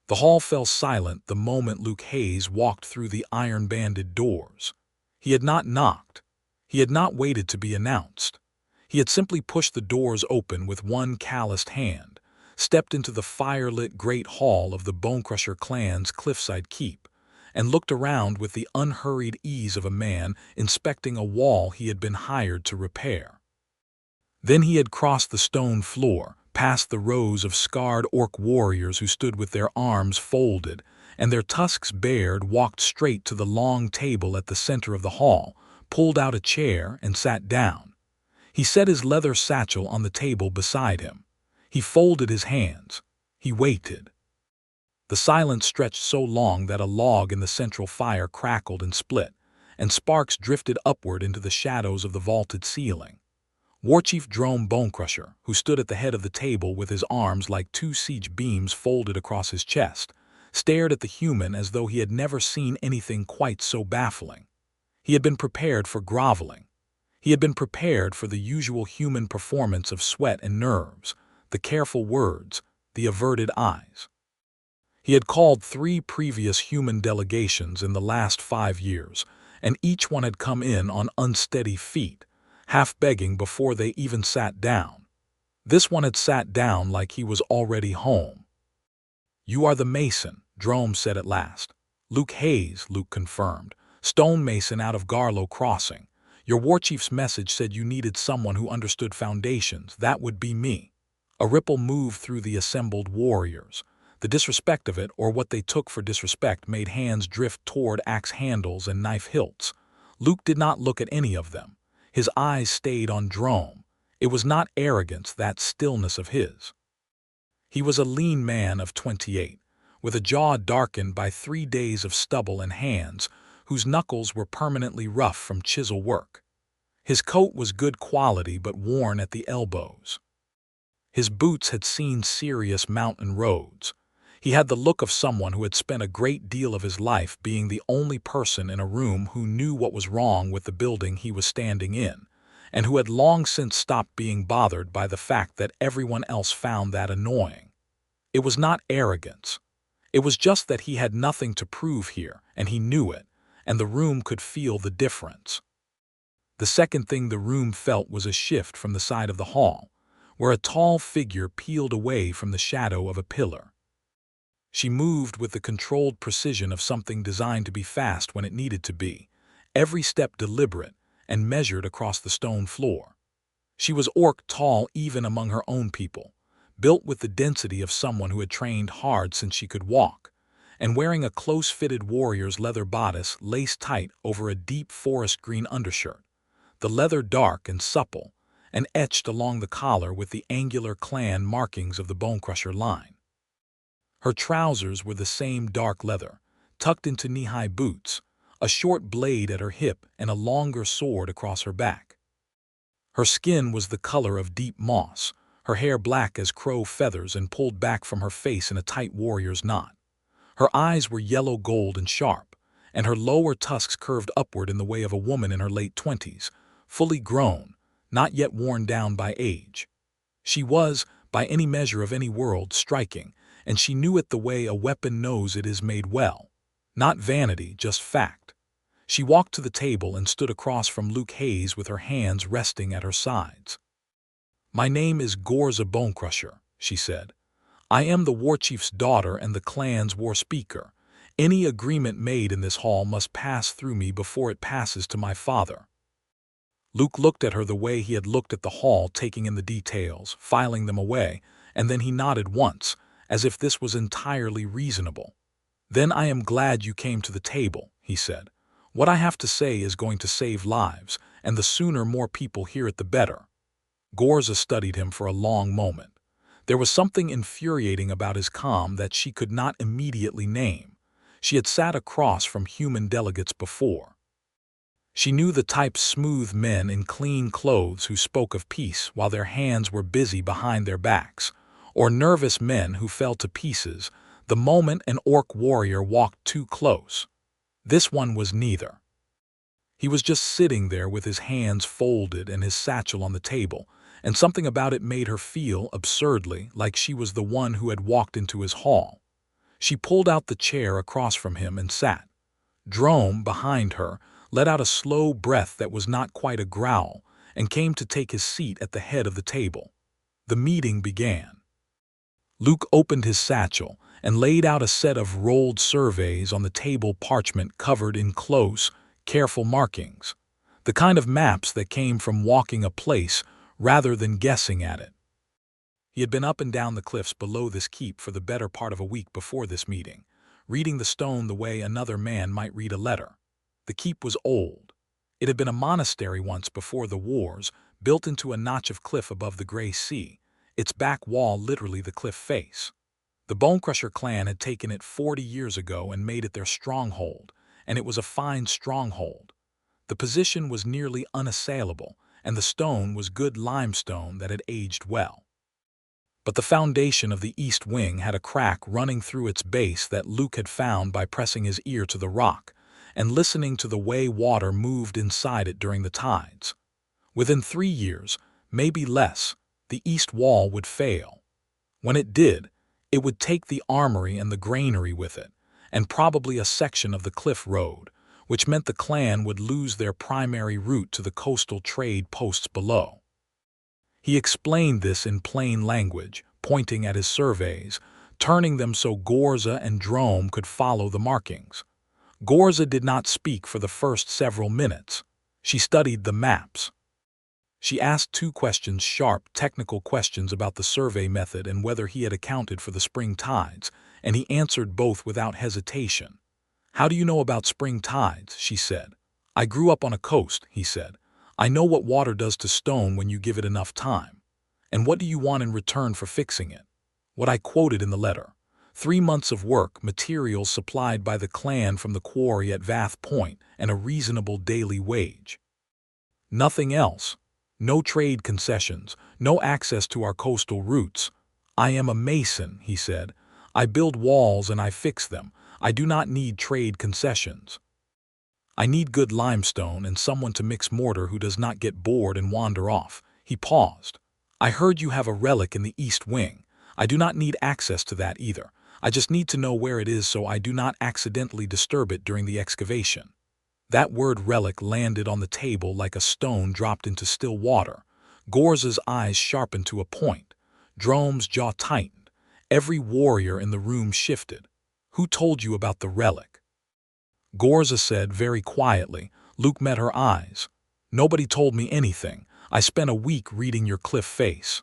The hall fell silent the moment Luke Hayes walked through the iron-banded doors. He had not knocked. He had not waited to be announced. He had simply pushed the doors open with one calloused hand, stepped into the firelit great hall of the Bonecrusher Clan's cliffside keep, and looked around with the unhurried ease of a man inspecting a wall he had been hired to repair. Then he had crossed the stone floor, past the rows of scarred orc warriors who stood with their arms folded and their tusks bared, walked straight to the long table at the center of the hall, pulled out a chair and sat down. He set his leather satchel on the table beside him. He folded his hands. He waited. The silence stretched so long that a log in the central fire crackled and split, and sparks drifted upward into the shadows of the vaulted ceiling. Warchief Ghorza Bonecrusher, who stood at the head of the table with his arms like two siege beams folded across his chest, stared at the human as though he had never seen anything quite so baffling. He had been prepared for groveling. He had been prepared for the usual human performance of sweat and nerves, the careful words, the averted eyes. He had called 3 previous human delegations in the last 5 years, and each one had come in on unsteady feet, half begging before they even sat down. This one had sat down like he was already home. "You are the mason," Ghorza said at last. "Luke Hayes," Luke confirmed. "Stonemason out of Garlow Crossing. Your warchief's message said you needed someone who understood foundations. That would be me." A ripple moved through the assembled warriors. The disrespect of it, or what they took for disrespect, made hands drift toward axe handles and knife hilts. Luke did not look at any of them. His eyes stayed on Ghorza. It was not arrogance, that stillness of his. He was a lean man of 28, with a jaw darkened by 3 days of stubble and hands whose knuckles were permanently rough from chisel work. His coat was good quality but worn at the elbows. His boots had seen serious mountain roads. He had the look of someone who had spent a great deal of his life being the only person in a room who knew what was wrong with the building he was standing in, and who had long since stopped being bothered by the fact that everyone else found that annoying. It was not arrogance. It was just that he had nothing to prove here, and he knew it, and the room could feel the difference. The second thing the room felt was a shift from the side of the hall, where a tall figure peeled away from the shadow of a pillar. She moved with the controlled precision of something designed to be fast when it needed to be, every step deliberate and measured across the stone floor. She was orc tall even among her own people, built with the density of someone who had trained hard since she could walk, and wearing a close-fitted warrior's leather bodice laced tight over a deep forest green undershirt, the leather dark and supple, and etched along the collar with the angular clan markings of the Bonecrusher line. Her trousers were the same dark leather, tucked into knee-high boots, a short blade at her hip and a longer sword across her back. Her skin was the color of deep moss, her hair black as crow feathers and pulled back from her face in a tight warrior's knot. Her eyes were yellow gold and sharp, and her lower tusks curved upward in the way of a woman in her late 20s, fully grown, not yet worn down by age. She was, by any measure of any world, striking, and she knew it the way a weapon knows it is made well. Not vanity, just fact. She walked to the table and stood across from Luke Hayes with her hands resting at her sides. "My name is Ghorza Bonecrusher," she said. "I am the warchief's daughter and the clan's war-speaker. Any agreement made in this hall must pass through me before it passes to my father." Luke looked at her the way he had looked at the hall, taking in the details, filing them away, and then he nodded once, as if this was entirely reasonable. "Then I am glad you came to the table," he said. "What I have to say is going to save lives, and the sooner more people hear it the better." Ghorza studied him for a long moment. There was something infuriating about his calm that she could not immediately name. She had sat across from human delegates before. She knew the type: smooth men in clean clothes who spoke of peace while their hands were busy behind their backs, or nervous men who fell to pieces the moment an orc warrior walked too close. This one was neither. He was just sitting there with his hands folded and his satchel on the table, and something about it made her feel, absurdly, like she was the one who had walked into his hall. She pulled out the chair across from him and sat. Drome, behind her, let out a slow breath that was not quite a growl and came to take his seat at the head of the table. The meeting began. Luke opened his satchel and laid out a set of rolled surveys on the table, parchment covered in close, careful markings, the kind of maps that came from walking a place rather than guessing at it. He had been up and down the cliffs below this keep for the better part of a week before this meeting, reading the stone the way another man might read a letter. The keep was old. It had been a monastery once before the wars, built into a notch of cliff above the gray sea, its back wall literally the cliff face. The Bonecrusher Clan had taken it 40 years ago and made it their stronghold, and it was a fine stronghold. The position was nearly unassailable, and the stone was good limestone that had aged well. But the foundation of the east wing had a crack running through its base that Luke had found by pressing his ear to the rock and listening to the way water moved inside it during the tides. Within 3 years, maybe less, the east wall would fail. When it did, it would take the armory and the granary with it, and probably a section of the cliff road, which meant the clan would lose their primary route to the coastal trade posts below. He explained this in plain language, pointing at his surveys, turning them so Ghorza and Drome could follow the markings. Ghorza did not speak for the first several minutes. She studied the maps. She asked 2 questions, sharp, technical questions about the survey method and whether he had accounted for the spring tides, and he answered both without hesitation. "How do you know about spring tides?" she said. "I grew up on a coast," he said. "I know what water does to stone when you give it enough time. And what do you want in return for fixing it?" "What I quoted in the letter. 3 months of work, materials supplied by the clan from the quarry at Vath Point, and a reasonable daily wage. Nothing else. No trade concessions, no access to our coastal routes. I am a mason," he said. "I build walls and I fix them. I do not need trade concessions. I need good limestone and someone to mix mortar who does not get bored and wander off." He paused. "I heard you have a relic in the east wing. I do not need access to that either. I just need to know where it is so I do not accidentally disturb it during the excavation." That word relic landed on the table like a stone dropped into still water. Ghorza's eyes sharpened to a point. Drome's jaw tightened. Every warrior in the room shifted. "Who told you about the relic?" Ghorza said very quietly. Luke met her eyes. "Nobody told me anything. I spent a week reading your cliff face.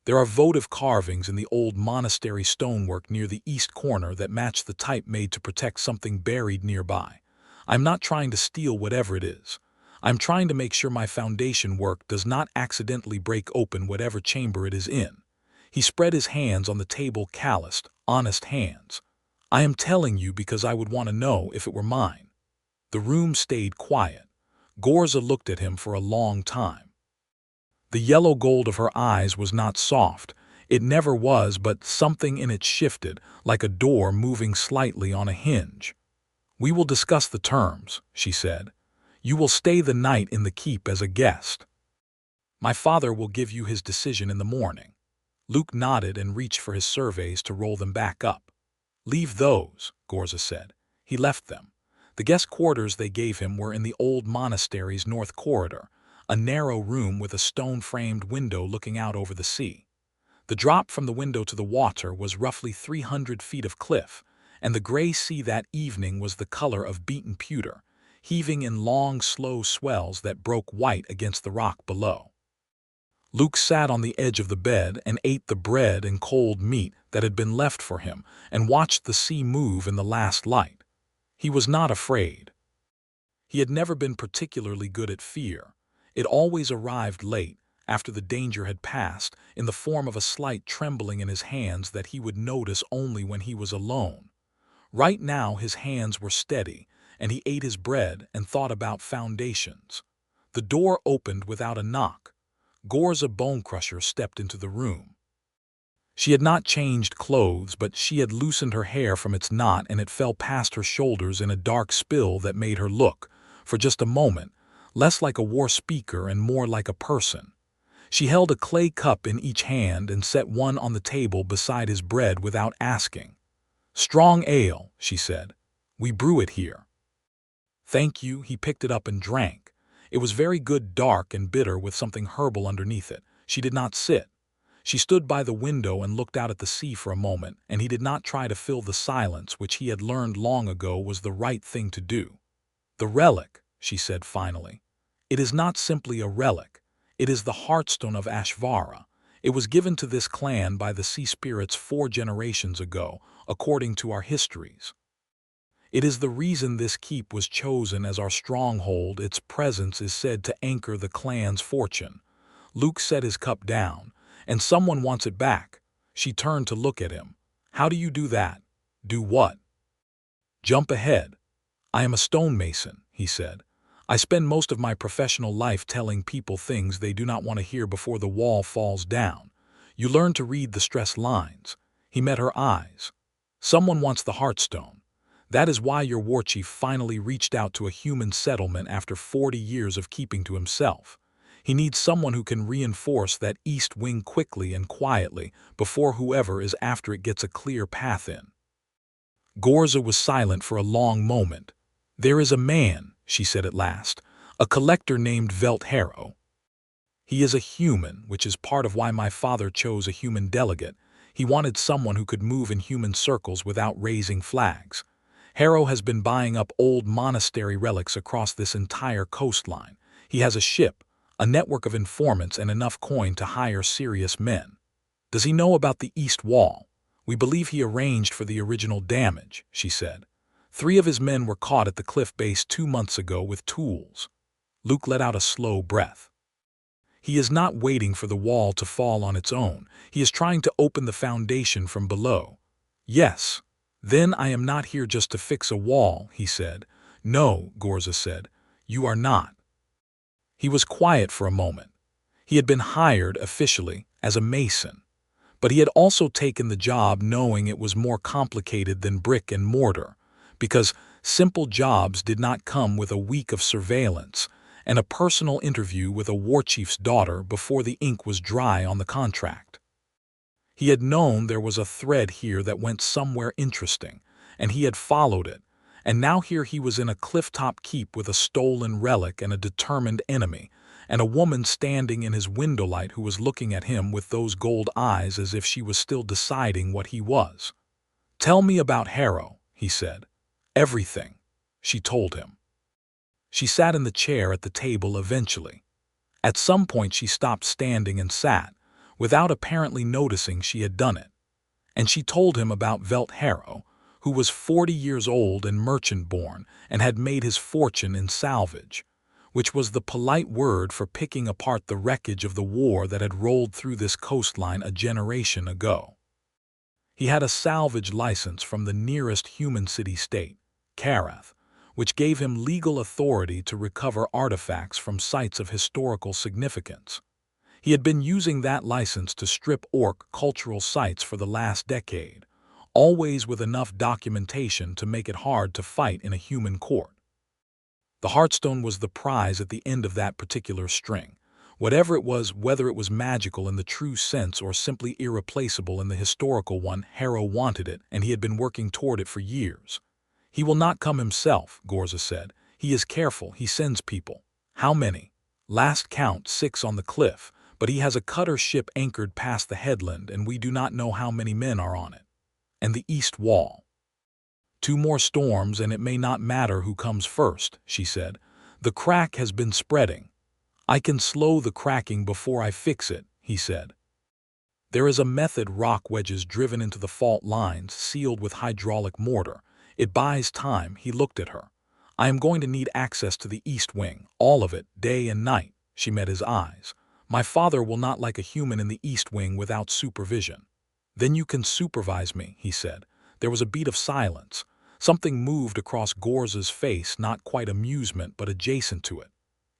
There are votive carvings in the old monastery stonework near the east corner that match the type made to protect something buried nearby. I'm not trying to steal whatever it is. I'm trying to make sure my foundation work does not accidentally break open whatever chamber it is in." He spread his hands on the table, calloused, honest hands. "I am telling you because I would want to know if it were mine." The room stayed quiet. Ghorza looked at him for a long time. The yellow gold of her eyes was not soft. It never was, but something in it shifted, like a door moving slightly on a hinge. "We will discuss the terms," she said. "You will stay the night in the keep as a guest. My father will give you his decision in the morning." Luke nodded and reached for his surveys to roll them back up. "Leave those," Ghorza said. He left them. The guest quarters they gave him were in the old monastery's north corridor, a narrow room with a stone-framed window looking out over the sea. The drop from the window to the water was roughly 300 feet of cliff, and the gray sea that evening was the color of beaten pewter, heaving in long, slow swells that broke white against the rock below. Luke sat on the edge of the bed and ate the bread and cold meat that had been left for him and watched the sea move in the last light. He was not afraid. He had never been particularly good at fear. It always arrived late, after the danger had passed, in the form of a slight trembling in his hands that he would notice only when he was alone. Right now his hands were steady, and he ate his bread and thought about foundations. The door opened without a knock. Ghorza Bonecrusher stepped into the room. She had not changed clothes, but she had loosened her hair from its knot and it fell past her shoulders in a dark spill that made her look, for just a moment, less like a war-speaker and more like a person. She held a clay cup in each hand and set one on the table beside his bread without asking. "Strong ale," she said. "We brew it here." "Thank you." He picked it up and drank. It was very good, dark and bitter with something herbal underneath it. She did not sit. She stood by the window and looked out at the sea for a moment, and he did not try to fill the silence which he had learned long ago was the right thing to do. "The relic," she said finally. "It is not simply a relic. It is the heartstone of Ashvara. It was given to this clan by the sea spirits 4 generations ago, according to our histories. It is the reason this keep was chosen as our stronghold. Its presence is said to anchor the clan's fortune." Luke set his cup down. "And someone wants it back." She turned to look at him. "How do you do that?" "Do what?" "Jump ahead." "I am a stonemason," he said. "I spend most of my professional life telling people things they do not want to hear before the wall falls down. You learn to read the stress lines." He met her eyes. "Someone wants the heartstone. That is why your war chief finally reached out to a human settlement after 40 years of keeping to himself. He needs someone who can reinforce that east wing quickly and quietly before whoever is after it gets a clear path in." Ghorza was silent for a long moment. "There is a man," she said at last, "a collector named Velt Harrow. He is a human, which is part of why my father chose a human delegate. He wanted someone who could move in human circles without raising flags. Harrow has been buying up old monastery relics across this entire coastline. He has a ship, a network of informants, and enough coin to hire serious men. Does he know about the east wall? We believe he arranged for the original damage," she said. 3 of his men were caught at the cliff base 2 months ago with tools." Luke let out a slow breath. "He is not waiting for the wall to fall on its own. He is trying to open the foundation from below." "Yes. Then I am not here just to fix a wall," he said. "No," Ghorza said. "You are not." He was quiet for a moment. He had been hired, officially, as a mason. But he had also taken the job knowing it was more complicated than brick and mortar, because simple jobs did not come with a week of surveillance and a personal interview with a war chief's daughter before the ink was dry on the contract. He had known there was a thread here that went somewhere interesting, and he had followed it, and now here he was in a clifftop keep with a stolen relic and a determined enemy, and a woman standing in his window light who was looking at him with those gold eyes as if she was still deciding what he was. "Tell me about Harrow," he said. "Everything," she told him. She sat in the chair at the table eventually. At some point she stopped standing and sat, without apparently noticing she had done it. And she told him about Velt Harrow, who was 40 years old and merchant-born and had made his fortune in salvage, which was the polite word for picking apart the wreckage of the war that had rolled through this coastline a generation ago. He had a salvage license from the nearest human city-state, Karath, which gave him legal authority to recover artifacts from sites of historical significance. He had been using that license to strip orc cultural sites for the last decade, always with enough documentation to make it hard to fight in a human court. The heartstone was the prize at the end of that particular string. Whatever it was, whether it was magical in the true sense or simply irreplaceable in the historical one, Harrow wanted it, and he had been working toward it for years. "He will not come himself," Ghorza said. "He is careful. He sends people." "How many?" "Last count, 6 on the cliff, but he has a cutter ship anchored past the headland, and we do not know how many men are on it." "And the east wall?" 2 more storms, and it may not matter who comes first," she said. "The crack has been spreading." "I can slow the cracking before I fix it," he said. "There is a method: rock wedges driven into the fault lines, sealed with hydraulic mortar. It buys time." He looked at her. "I am going to need access to the east wing, all of it, day and night." She met his eyes. "My father will not like a human in the east wing without supervision." "Then you can supervise me," he said. There was a beat of silence. Something moved across Ghorza's face, not quite amusement, but adjacent to it.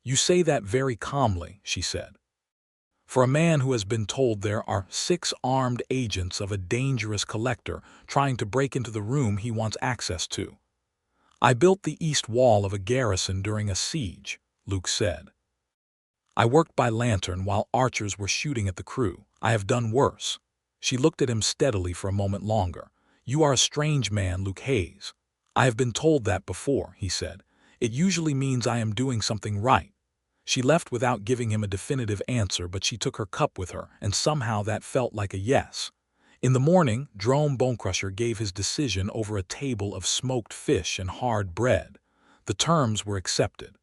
"You say that very calmly," she said. "For a man who has been told there are 6 armed agents of a dangerous collector trying to break into the room he wants access to." "I built the east wall of a garrison during a siege," Luke said. "I worked by lantern while archers were shooting at the crew. I have done worse." She looked at him steadily for a moment longer. "You are a strange man, Luke Hayes." "I have been told that before," he said. "It usually means I am doing something right." She left without giving him a definitive answer, but she took her cup with her, and somehow that felt like a yes. In the morning, Drome Bonecrusher gave his decision over a table of smoked fish and hard bread. The terms were accepted.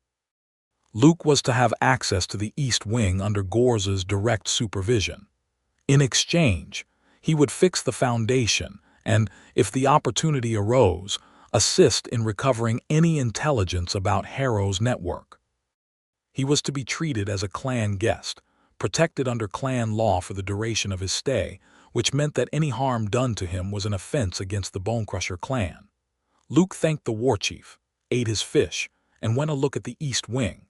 Luke was to have access to the East Wing under Ghorza's direct supervision. In exchange, he would fix the foundation and, if the opportunity arose, assist in recovering any intelligence about Harrow's network. He was to be treated as a clan guest, protected under clan law for the duration of his stay, which meant that any harm done to him was an offense against the Bonecrusher Clan. Luke thanked the war chief, ate his fish, and went a look at the East Wing.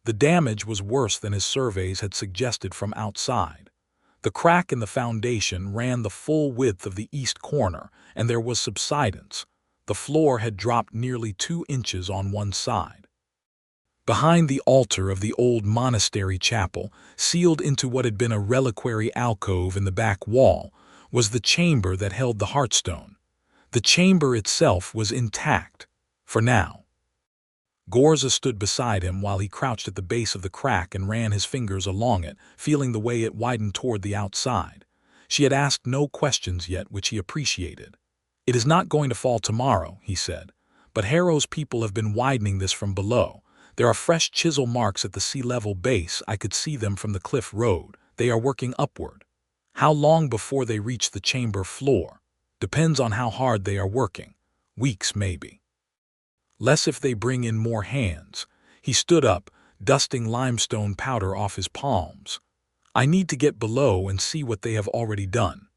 The damage was worse than his surveys had suggested from outside. The crack in the foundation ran the full width of the east corner, and there was subsidence. The floor had dropped nearly 2 inches on one side. Behind the altar of the old monastery chapel, sealed into what had been a reliquary alcove in the back wall, was the chamber that held the heartstone. The chamber itself was intact, for now. Ghorza stood beside him while he crouched at the base of the crack and ran his fingers along it, feeling the way it widened toward the outside. She had asked no questions yet, which he appreciated. "It is not going to fall tomorrow," he said, "but Harrow's people have been widening this from below. There are fresh chisel marks at the sea-level base. I could see them from the cliff road. They are working upward. How long before they reach the chamber floor? Depends on how hard they are working. Weeks, maybe. Less if they bring in more hands." He stood up, dusting limestone powder off his palms. "I need to get below and see what they have already done."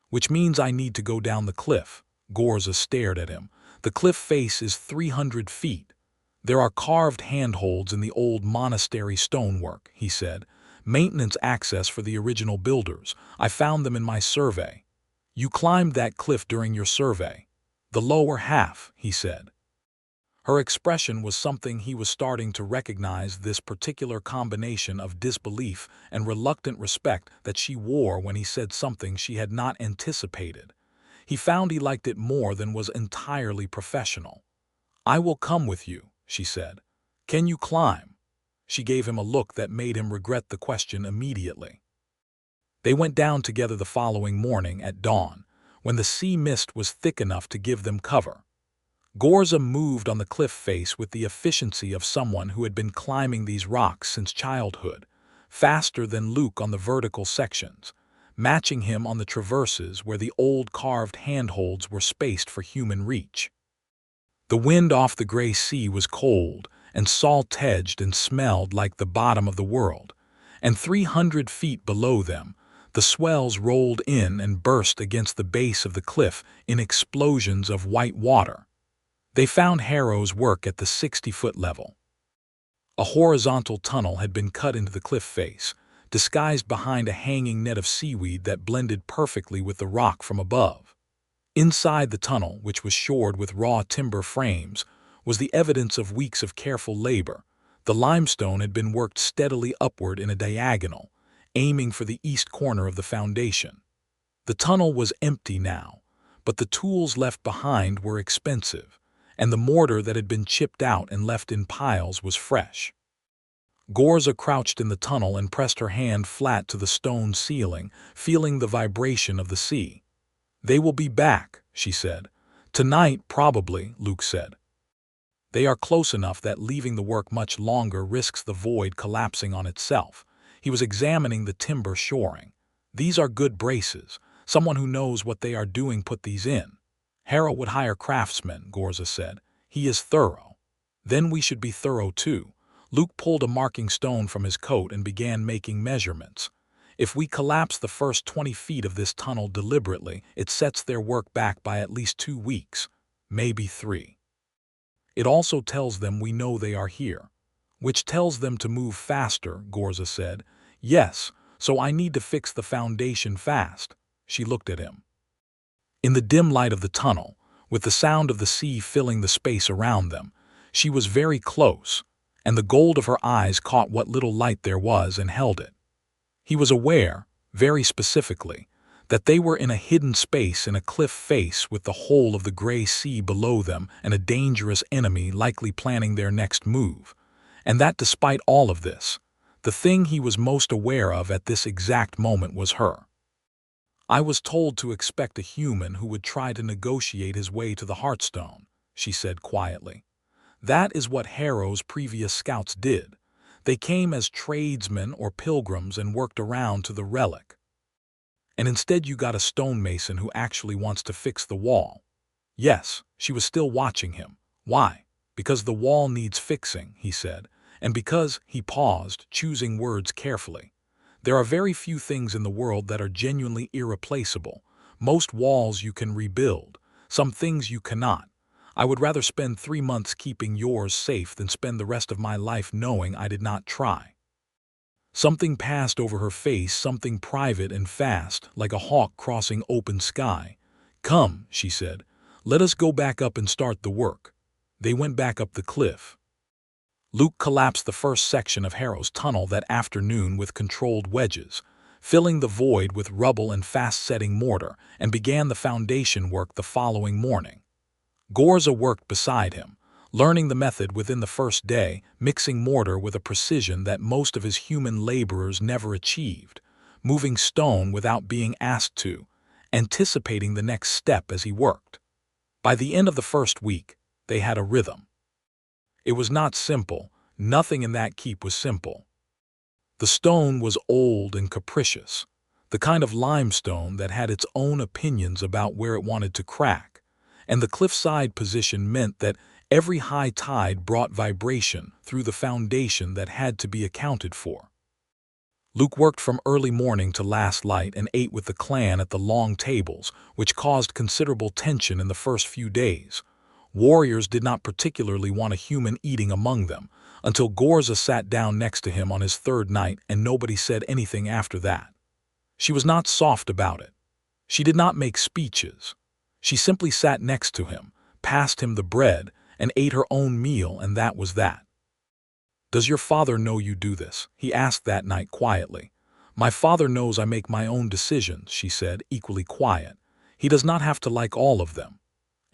"Which means I need to go down the cliff." Ghorza stared at him. "The cliff face is 300 feet. There are carved handholds in the old monastery stonework," he said. "Maintenance access for the original builders. I found them in my survey." "You climbed that cliff during your survey?" "The lower half," he said. Her expression was something he was starting to recognize, this particular combination of disbelief and reluctant respect that she wore when he said something she had not anticipated. He found he liked it more than was entirely professional. "I will come with you," she said. "Can you climb?" She gave him a look that made him regret the question immediately. They went down together the following morning at dawn, when the sea mist was thick enough to give them cover. Ghorza moved on the cliff face with the efficiency of someone who had been climbing these rocks since childhood, faster than Luke on the vertical sections, matching him on the traverses where the old carved handholds were spaced for human reach. The wind off the gray sea was cold and salt-edged and smelled like the bottom of the world, and 300 feet below them, the swells rolled in and burst against the base of the cliff in explosions of white water. They found Harrow's work at the 60-foot level. A horizontal tunnel had been cut into the cliff face, disguised behind a hanging net of seaweed that blended perfectly with the rock from above. Inside the tunnel, which was shored with raw timber frames, was the evidence of weeks of careful labor. The limestone had been worked steadily upward in a diagonal, aiming for the east corner of the foundation. The tunnel was empty now, but the tools left behind were expensive, and the mortar that had been chipped out and left in piles was fresh. Ghorza crouched in the tunnel and pressed her hand flat to the stone ceiling, feeling the vibration of the sea. "They will be back," she said. "Tonight, probably," Luke said. "They are close enough that leaving the work much longer risks the void collapsing on itself." He was examining the timber shoring. "These are good braces. Someone who knows what they are doing put these in." "Harrow would hire craftsmen," Ghorza said. "He is thorough." "Then we should be thorough too." Luke pulled a marking stone from his coat and began making measurements. "If we collapse the first 20 feet of this tunnel deliberately, it sets their work back by at least 2 weeks, maybe 3. It also tells them we know they are here." "Which tells them to move faster," Ghorza said. "Yes, so I need to fix the foundation fast." She looked at him. In the dim light of the tunnel, with the sound of the sea filling the space around them, she was very close, and the gold of her eyes caught what little light there was and held it. He was aware, very specifically, that they were in a hidden space in a cliff face with the whole of the gray sea below them and a dangerous enemy likely planning their next move, and that despite all of this, the thing he was most aware of at this exact moment was her. "I was told to expect a human who would try to negotiate his way to the Heartstone," she said quietly. "That is what Harrow's previous scouts did. They came as tradesmen or pilgrims and worked around to the relic. And instead you got a stonemason who actually wants to fix the wall." Yes, she was still watching him. "Why?" "Because the wall needs fixing," he said, "and because," he paused, choosing words carefully, "there are very few things in the world that are genuinely irreplaceable. Most walls you can rebuild, some things you cannot. I would rather spend 3 months keeping yours safe than spend the rest of my life knowing I did not try." Something passed over her face, something private and fast, like a hawk crossing open sky. "Come," she said, "let us go back up and start the work." They went back up the cliff. Luke collapsed the first section of Harrow's tunnel that afternoon with controlled wedges, filling the void with rubble and fast-setting mortar, and began the foundation work the following morning. Ghorza worked beside him, learning the method within the first day, mixing mortar with a precision that most of his human laborers never achieved, moving stone without being asked to, anticipating the next step as he worked. By the end of the first week, they had a rhythm. It was not simple. Nothing in that keep was simple. The stone was old and capricious, the kind of limestone that had its own opinions about where it wanted to crack, and the cliffside position meant that every high tide brought vibration through the foundation that had to be accounted for. Luke worked from early morning to last light and ate with the clan at the long tables, which caused considerable tension in the first few days. Warriors did not particularly want a human eating among them, until Ghorza sat down next to him on his third night and nobody said anything after that. She was not soft about it. She did not make speeches. She simply sat next to him, passed him the bread, and ate her own meal, and that was that. "Does your father know you do this?" he asked that night quietly. "My father knows I make my own decisions," she said, equally quiet. "He does not have to like all of them."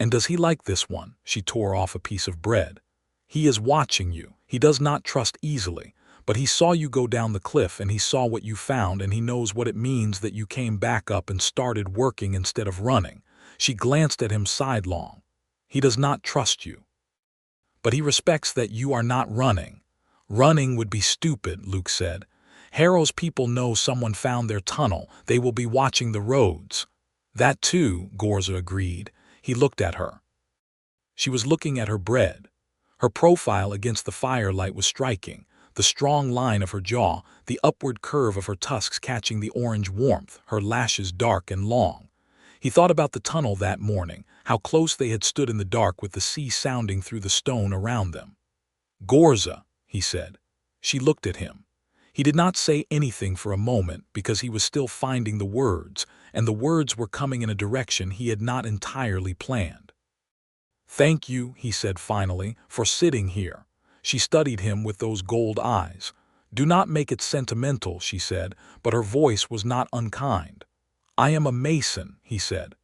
"And does he like this one?" She tore off a piece of bread. "He is watching you. He does not trust easily, but he saw you go down the cliff and he saw what you found and he knows what it means that you came back up and started working instead of running." She glanced at him sidelong. "He does not trust you. But he respects that you are not running." "Running would be stupid," Luke said. "Harrow's people know someone found their tunnel. They will be watching the roads." "That too," Ghorza agreed. He looked at her. She was looking at her bread. Her profile against the firelight was striking, the strong line of her jaw, the upward curve of her tusks catching the orange warmth, her lashes dark and long. He thought about the tunnel that morning, how close they had stood in the dark with the sea sounding through the stone around them. "Ghorza," he said. She looked at him. He did not say anything for a moment because he was still finding the words, and the words were coming in a direction he had not entirely planned. "Thank you," he said finally, "for sitting here." She studied him with those gold eyes. "Do not make it sentimental," she said, but her voice was not unkind. "I am a mason," he said.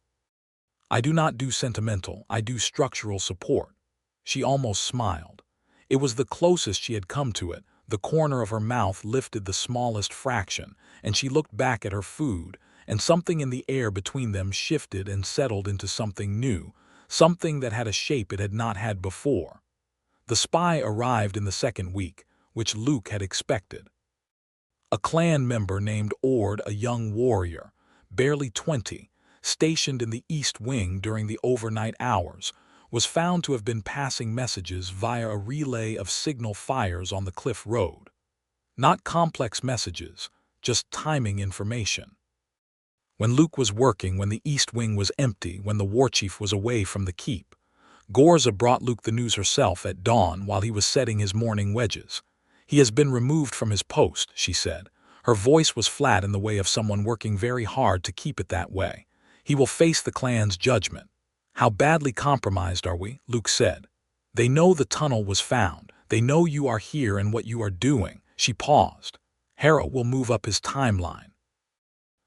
"I do not do sentimental, I do structural support." She almost smiled. It was the closest she had come to it. The corner of her mouth lifted the smallest fraction, and she looked back at her food, and something in the air between them shifted and settled into something new, something that had a shape it had not had before. The spy arrived in the second week, which Luke had expected. A clan member named Ord, a young warrior, barely 20, stationed in the East Wing during the overnight hours, was found to have been passing messages via a relay of signal fires on the cliff road. Not complex messages, just timing information. When Luke was working, when the East Wing was empty, when the warchief was away from the keep, Ghorza brought Luke the news herself at dawn while he was setting his morning wedges. "He has been removed from his post," she said. Her voice was flat in the way of someone working very hard to keep it that way. "He will face the clan's judgment." "How badly compromised are we?" Luke said. "They know the tunnel was found. They know you are here and what you are doing." She paused. "Harrow will move up his timeline."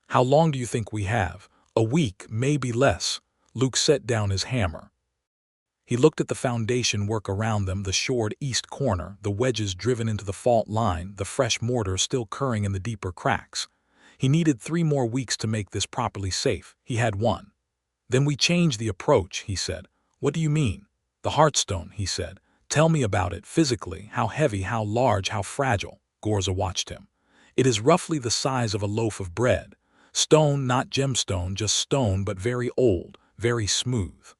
How long do you think we have? A week, maybe less. Luke set down his hammer. He looked at the foundation work around them, the shored east corner, the wedges driven into the fault line, the fresh mortar still curring in the deeper cracks. He needed 3 more weeks to make this properly safe. He had 1. Then we changed the approach, he said. What do you mean? The heartstone, he said. Tell me about it, physically, how heavy, how large, how fragile. Ghorza watched him. It is roughly the size of a loaf of bread. Stone, not gemstone, just stone, but very old, very smooth.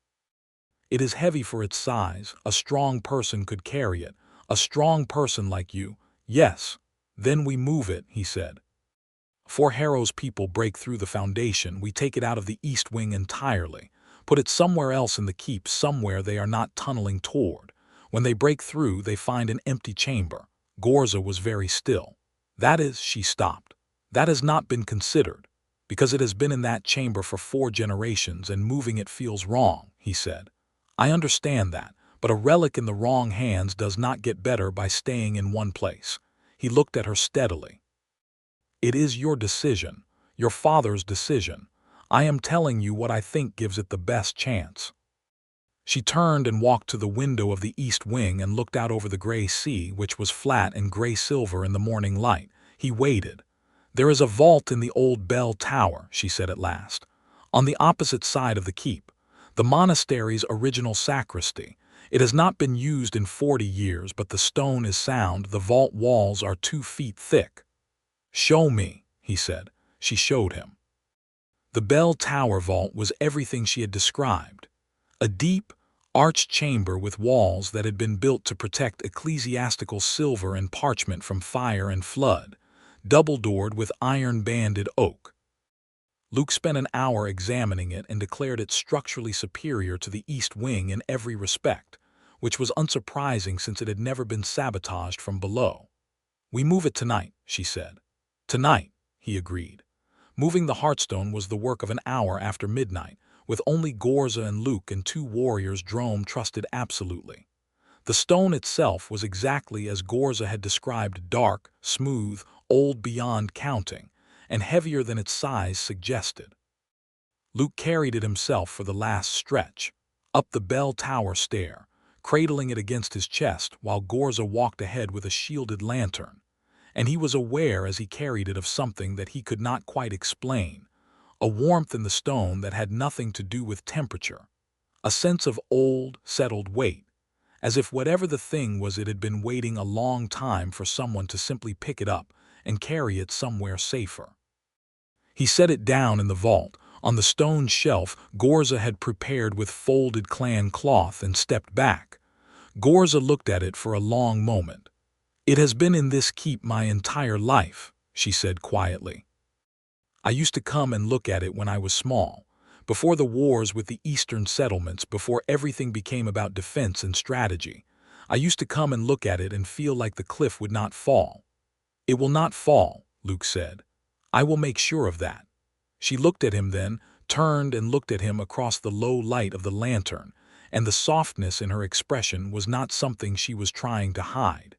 It is heavy for its size. A strong person could carry it. A strong person like you. Yes. Then we move it, he said. 4 Harrow's people break through the foundation. We take it out of the east wing entirely. Put it somewhere else in the keep, somewhere they are not tunneling toward. When they break through, they find an empty chamber. Ghorza was very still. That is, she stopped. That has not been considered. Because it has been in that chamber for 4 generations and moving it feels wrong, he said. I understand that, but a relic in the wrong hands does not get better by staying in one place. He looked at her steadily. It is your decision, your father's decision. I am telling you what I think gives it the best chance. She turned and walked to the window of the east wing and looked out over the gray sea, which was flat and gray-silver in the morning light. He waited. There is a vault in the old bell tower, she said at last, on the opposite side of the keep. The monastery's original sacristy. It has not been used in 40 years, but the stone is sound. The vault walls are 2 feet thick. Show me, he said. She showed him. The bell tower vault was everything she had described. A deep, arched chamber with walls that had been built to protect ecclesiastical silver and parchment from fire and flood, double-doored with iron-banded oak. Luke spent an hour examining it and declared it structurally superior to the east wing in every respect, which was unsurprising since it had never been sabotaged from below. We move it tonight, she said. Tonight, he agreed. Moving the heartstone was the work of an hour after midnight, with only Ghorza and Luke and 2 warriors Drome trusted absolutely. The stone itself was exactly as Ghorza had described, dark, smooth, old beyond counting, and heavier than its size suggested. Luke carried it himself for the last stretch, up the bell tower stair, cradling it against his chest while Ghorza walked ahead with a shielded lantern, and he was aware as he carried it of something that he could not quite explain, a warmth in the stone that had nothing to do with temperature, a sense of old, settled weight, as if whatever the thing was it had been waiting a long time for someone to simply pick it up and carry it somewhere safer. He set it down in the vault, on the stone shelf Ghorza had prepared with folded clan cloth, and stepped back. Ghorza looked at it for a long moment. It has been in this keep my entire life, she said quietly. I used to come and look at it when I was small, before the wars with the eastern settlements, before everything became about defense and strategy. I used to come and look at it and feel like the cliff would not fall. It will not fall, Luke said. I will make sure of that. She looked at him then, turned and looked at him across the low light of the lantern, and the softness in her expression was not something she was trying to hide.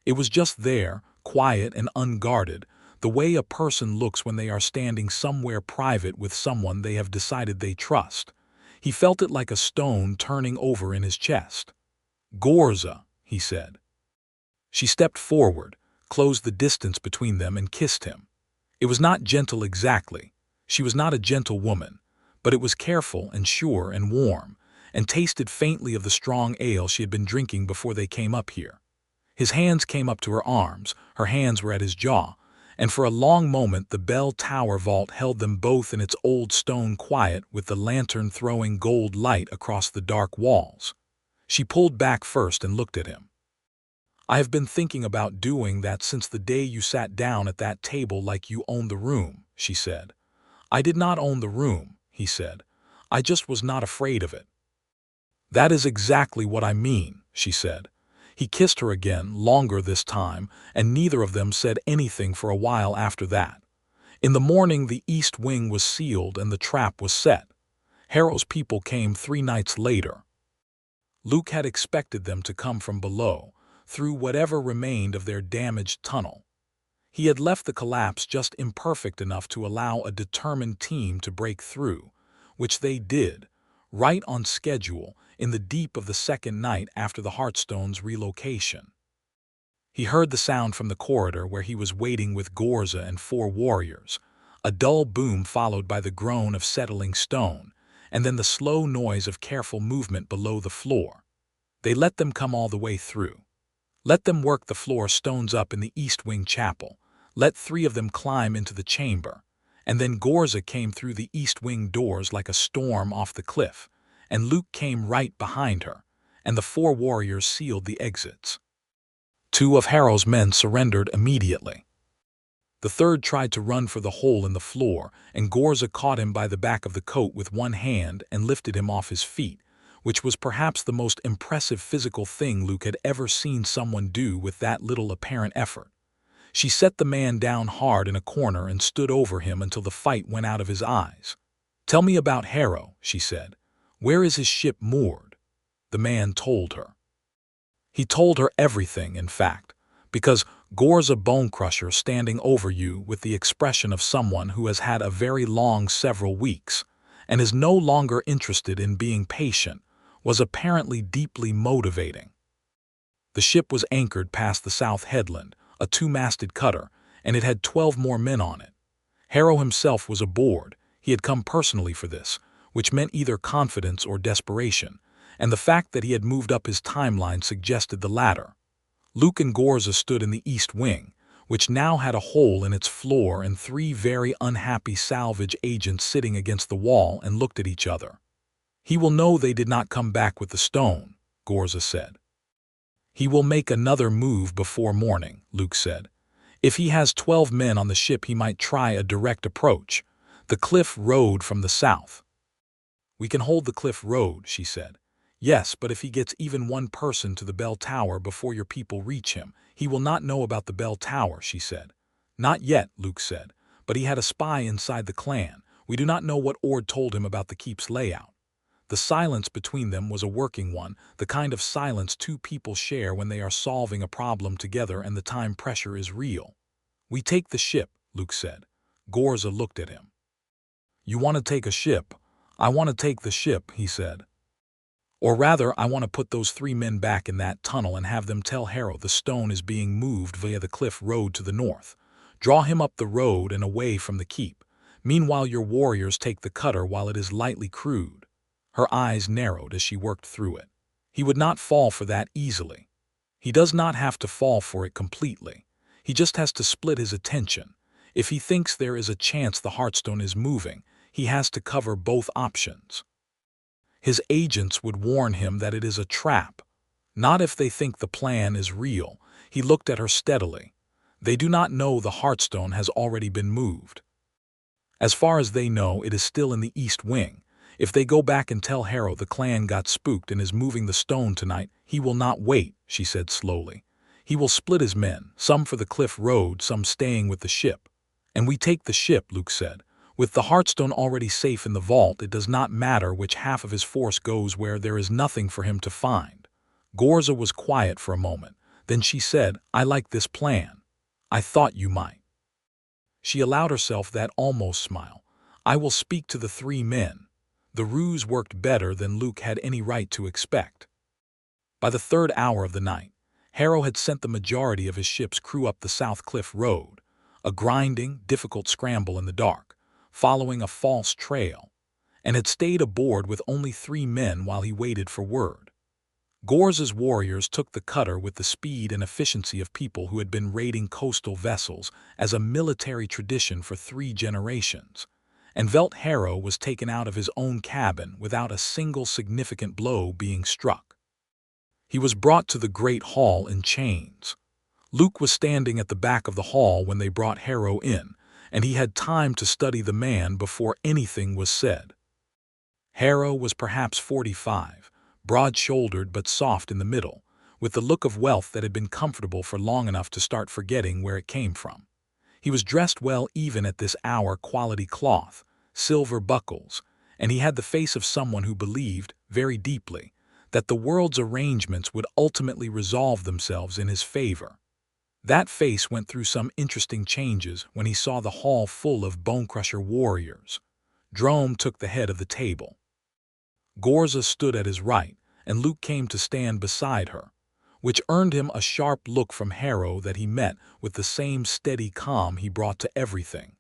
It was just there, quiet and unguarded, the way a person looks when they are standing somewhere private with someone they have decided they trust. He felt it like a stone turning over in his chest. Ghorza, he said. She stepped forward, closed the distance between them, and kissed him. It was not gentle exactly. She was not a gentle woman, but it was careful and sure and warm, and tasted faintly of the strong ale she had been drinking before they came up here. His hands came up to her arms, her hands were at his jaw, and for a long moment the bell tower vault held them both in its old stone quiet, with the lantern throwing gold light across the dark walls. She pulled back first and looked at him. I have been thinking about doing that since the day you sat down at that table like you owned the room, she said. I did not own the room, he said. I just was not afraid of it. That is exactly what I mean, she said. He kissed her again, longer this time, and neither of them said anything for a while after that. In the morning the east wing was sealed and the trap was set. Harrow's people came 3 nights later. Luke had expected them to come from below, through whatever remained of their damaged tunnel. He had left the collapse just imperfect enough to allow a determined team to break through, which they did, right on schedule, in the deep of the second night after the Heartstone's relocation. He heard the sound from the corridor where he was waiting with Ghorza and 4 warriors, a dull boom followed by the groan of settling stone, and then the slow noise of careful movement below the floor. They let them come all the way through. Let them work the floor stones up in the East Wing chapel. Let 3 of them climb into the chamber. And then Ghorza came through the East Wing doors like a storm off the cliff, and Luke came right behind her, and the 4 warriors sealed the exits. 2 of Harrow's men surrendered immediately. The 3rd tried to run for the hole in the floor, and Ghorza caught him by the back of the coat with one hand and lifted him off his feet, which was perhaps the most impressive physical thing Luke had ever seen someone do with that little apparent effort. She set the man down hard in a corner and stood over him until the fight went out of his eyes. "Tell me about Harrow," she said. "Where is his ship moored?" The man told her. He told her everything, in fact, because Ghorza Bonecrusher, standing over you with the expression of someone who has had a very long several weeks and is no longer interested in being patient, was apparently deeply motivating. The ship was anchored past the South Headland, a 2-masted cutter, and it had 12 more men on it. Harrow himself was aboard. He had come personally for this, which meant either confidence or desperation, and the fact that he had moved up his timeline suggested the latter. Luke and Ghorza stood in the East Wing, which now had a hole in its floor and 3 very unhappy salvage agents sitting against the wall, and looked at each other. "He will know they did not come back with the stone," Ghorza said. "He will make another move before morning," Luke said. "If he has 12 men on the ship, he might try a direct approach. The cliff road from the south." "We can hold the cliff road," she said. "Yes, but if he gets even 1 person to the bell tower before your people reach him, he will not know about the bell tower," she said. "Not yet," Luke said, "but he had a spy inside the clan. We do not know what Ord told him about the keep's layout." The silence between them was a working one, the kind of silence 2 people share when they are solving a problem together and the time pressure is real. "We take the ship," Luke said. Ghorza looked at him. "You want to take a ship?" "I want to take the ship," he said. "Or rather, I want to put those 3 men back in that tunnel and have them tell Harrow the stone is being moved via the cliff road to the north. Draw him up the road and away from the keep. Meanwhile, your warriors take the cutter while it is lightly crewed." Her eyes narrowed as she worked through it. "He would not fall for that easily. He does not have to fall for it completely. He just has to split his attention. If he thinks there is a chance the Heartstone is moving, he has to cover both options. His agents would warn him that it is a trap. Not if they think the plan is real." He looked at her steadily. "They do not know the Heartstone has already been moved. As far as they know, it is still in the East Wing. If they go back and tell Harrow the clan got spooked and is moving the stone tonight, he will not wait," she said slowly. "He will split his men, some for the cliff road, some staying with the ship." "And we take the ship," Luke said. "With the Heartstone already safe in the vault, it does not matter which half of his force goes where. There is nothing for him to find." Ghorza was quiet for a moment. Then she said, "I like this plan. I thought you might." She allowed herself that almost smile. "I will speak to the 3 men." The ruse worked better than Luke had any right to expect. By the 3rd hour of the night, Harrow had sent the majority of his ship's crew up the South Cliff Road, a grinding, difficult scramble in the dark, following a false trail, and had stayed aboard with only 3 men while he waited for word. Ghorza's warriors took the cutter with the speed and efficiency of people who had been raiding coastal vessels as a military tradition for 3 generations, and Velt Harrow was taken out of his own cabin without a single significant blow being struck. He was brought to the great hall in chains. Luke was standing at the back of the hall when they brought Harrow in, and he had time to study the man before anything was said. Harrow was perhaps 45, broad-shouldered but soft in the middle, with the look of wealth that had been comfortable for long enough to start forgetting where it came from. He was dressed well even at this hour, quality cloth, silver buckles, and he had the face of someone who believed, very deeply, that the world's arrangements would ultimately resolve themselves in his favor. That face went through some interesting changes when he saw the hall full of Bonecrusher warriors. Drome took the head of the table. Ghorza stood at his right, and Luke came to stand beside her, which earned him a sharp look from Harrow that he met with the same steady calm he brought to everything.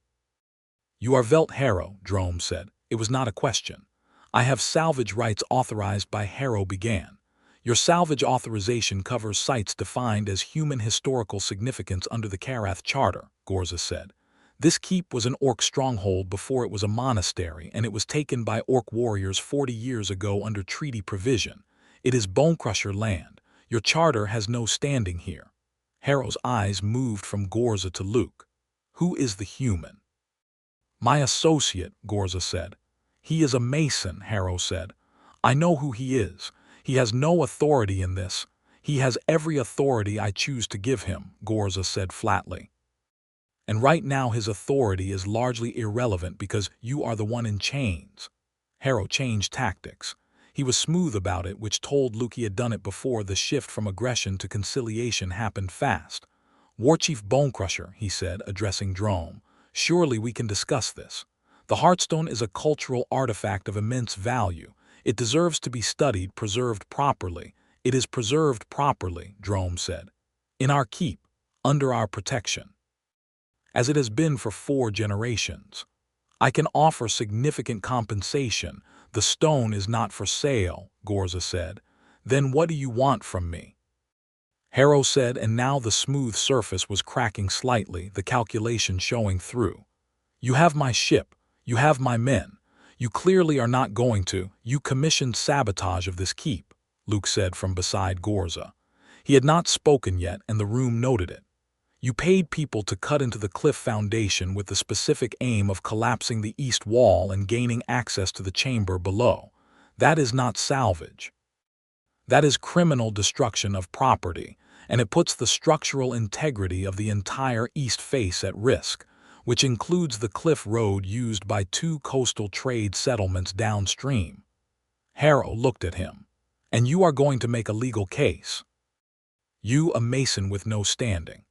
"You are Velt Harrow," Drome said. It was not a question. "I have salvage rights authorized by Harrow began. Your salvage authorization covers sites defined as human historical significance under the Karath Charter," Ghorza said. "This keep was an Orc stronghold before it was a monastery, and it was taken by Orc warriors 40 years ago under treaty provision. It is Bonecrusher land. Your charter has no standing here." Harrow's eyes moved from Ghorza to Luke. "Who is the human?" "My associate," Ghorza said. "He is a mason," Harrow said. "I know who he is. He has no authority in this." "He has every authority I choose to give him," Ghorza said flatly. "And right now his authority is largely irrelevant because you are the one in chains." Harrow changed tactics. He was smooth about it, which told Luke he had done it before. The shift from aggression to conciliation happened fast. "Warchief Bonecrusher," he said, addressing Drome, "surely we can discuss this. The Heartstone is a cultural artifact of immense value. It deserves to be studied, preserved properly." "It is preserved properly," Drome said. "In our keep, under our protection, as it has been for 4 generations. I can offer significant compensation. The stone is not for sale," Ghorza said. "Then what do you want from me?" Harrow said, and now the smooth surface was cracking slightly, the calculation showing through. "You have my ship. You have my men. You clearly are not going to. You commissioned sabotage of this keep," Luke said from beside Ghorza. He had not spoken yet, and the room noted it. "You paid people to cut into the cliff foundation with the specific aim of collapsing the east wall and gaining access to the chamber below. That is not salvage. That is criminal destruction of property, and it puts the structural integrity of the entire east face at risk, which includes the cliff road used by 2 coastal trade settlements downstream." Harrow looked at him. "And you are going to make a legal case? You, a mason with no standing?"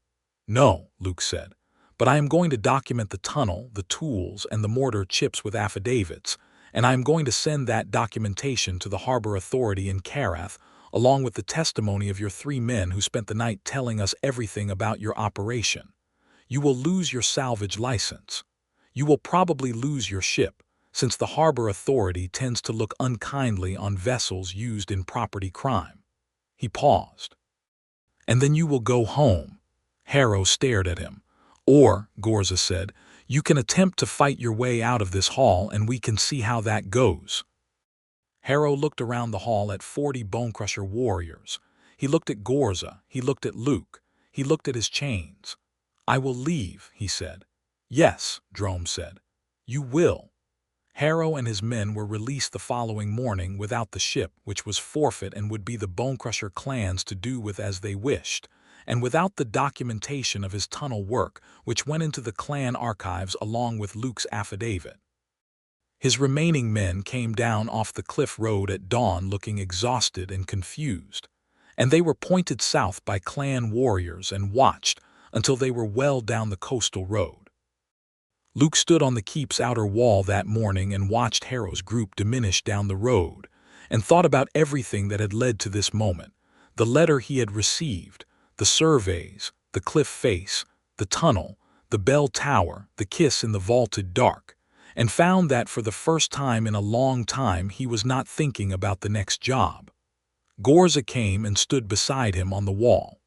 "No," Luke said, "but I am going to document the tunnel, the tools, and the mortar chips with affidavits, and I am going to send that documentation to the harbor authority in Karath, along with the testimony of your 3 men who spent the night telling us everything about your operation. You will lose your salvage license. You will probably lose your ship, since the harbor authority tends to look unkindly on vessels used in property crime." He paused. "And then you will go home." Harrow stared at him. "Or," Ghorza said, "you can attempt to fight your way out of this hall and we can see how that goes." Harrow looked around the hall at 40 Bonecrusher warriors. He looked at Ghorza. He looked at Luke. He looked at his chains. "I will leave," he said. "Yes," Drome said. "You will." Harrow and his men were released the following morning without the ship, which was forfeit and would be the Bonecrusher clans to do with as they wished, and without the documentation of his tunnel work, which went into the clan archives along with Luke's affidavit. His remaining men came down off the cliff road at dawn looking exhausted and confused, and they were pointed south by clan warriors and watched until they were well down the coastal road. Luke stood on the keep's outer wall that morning and watched Harrow's group diminish down the road, and thought about everything that had led to this moment: the letter he had received, the surveys, the cliff face, the tunnel, the bell tower, the kiss in the vaulted dark, and found that for the first time in a long time he was not thinking about the next job. Ghorza came and stood beside him on the wall.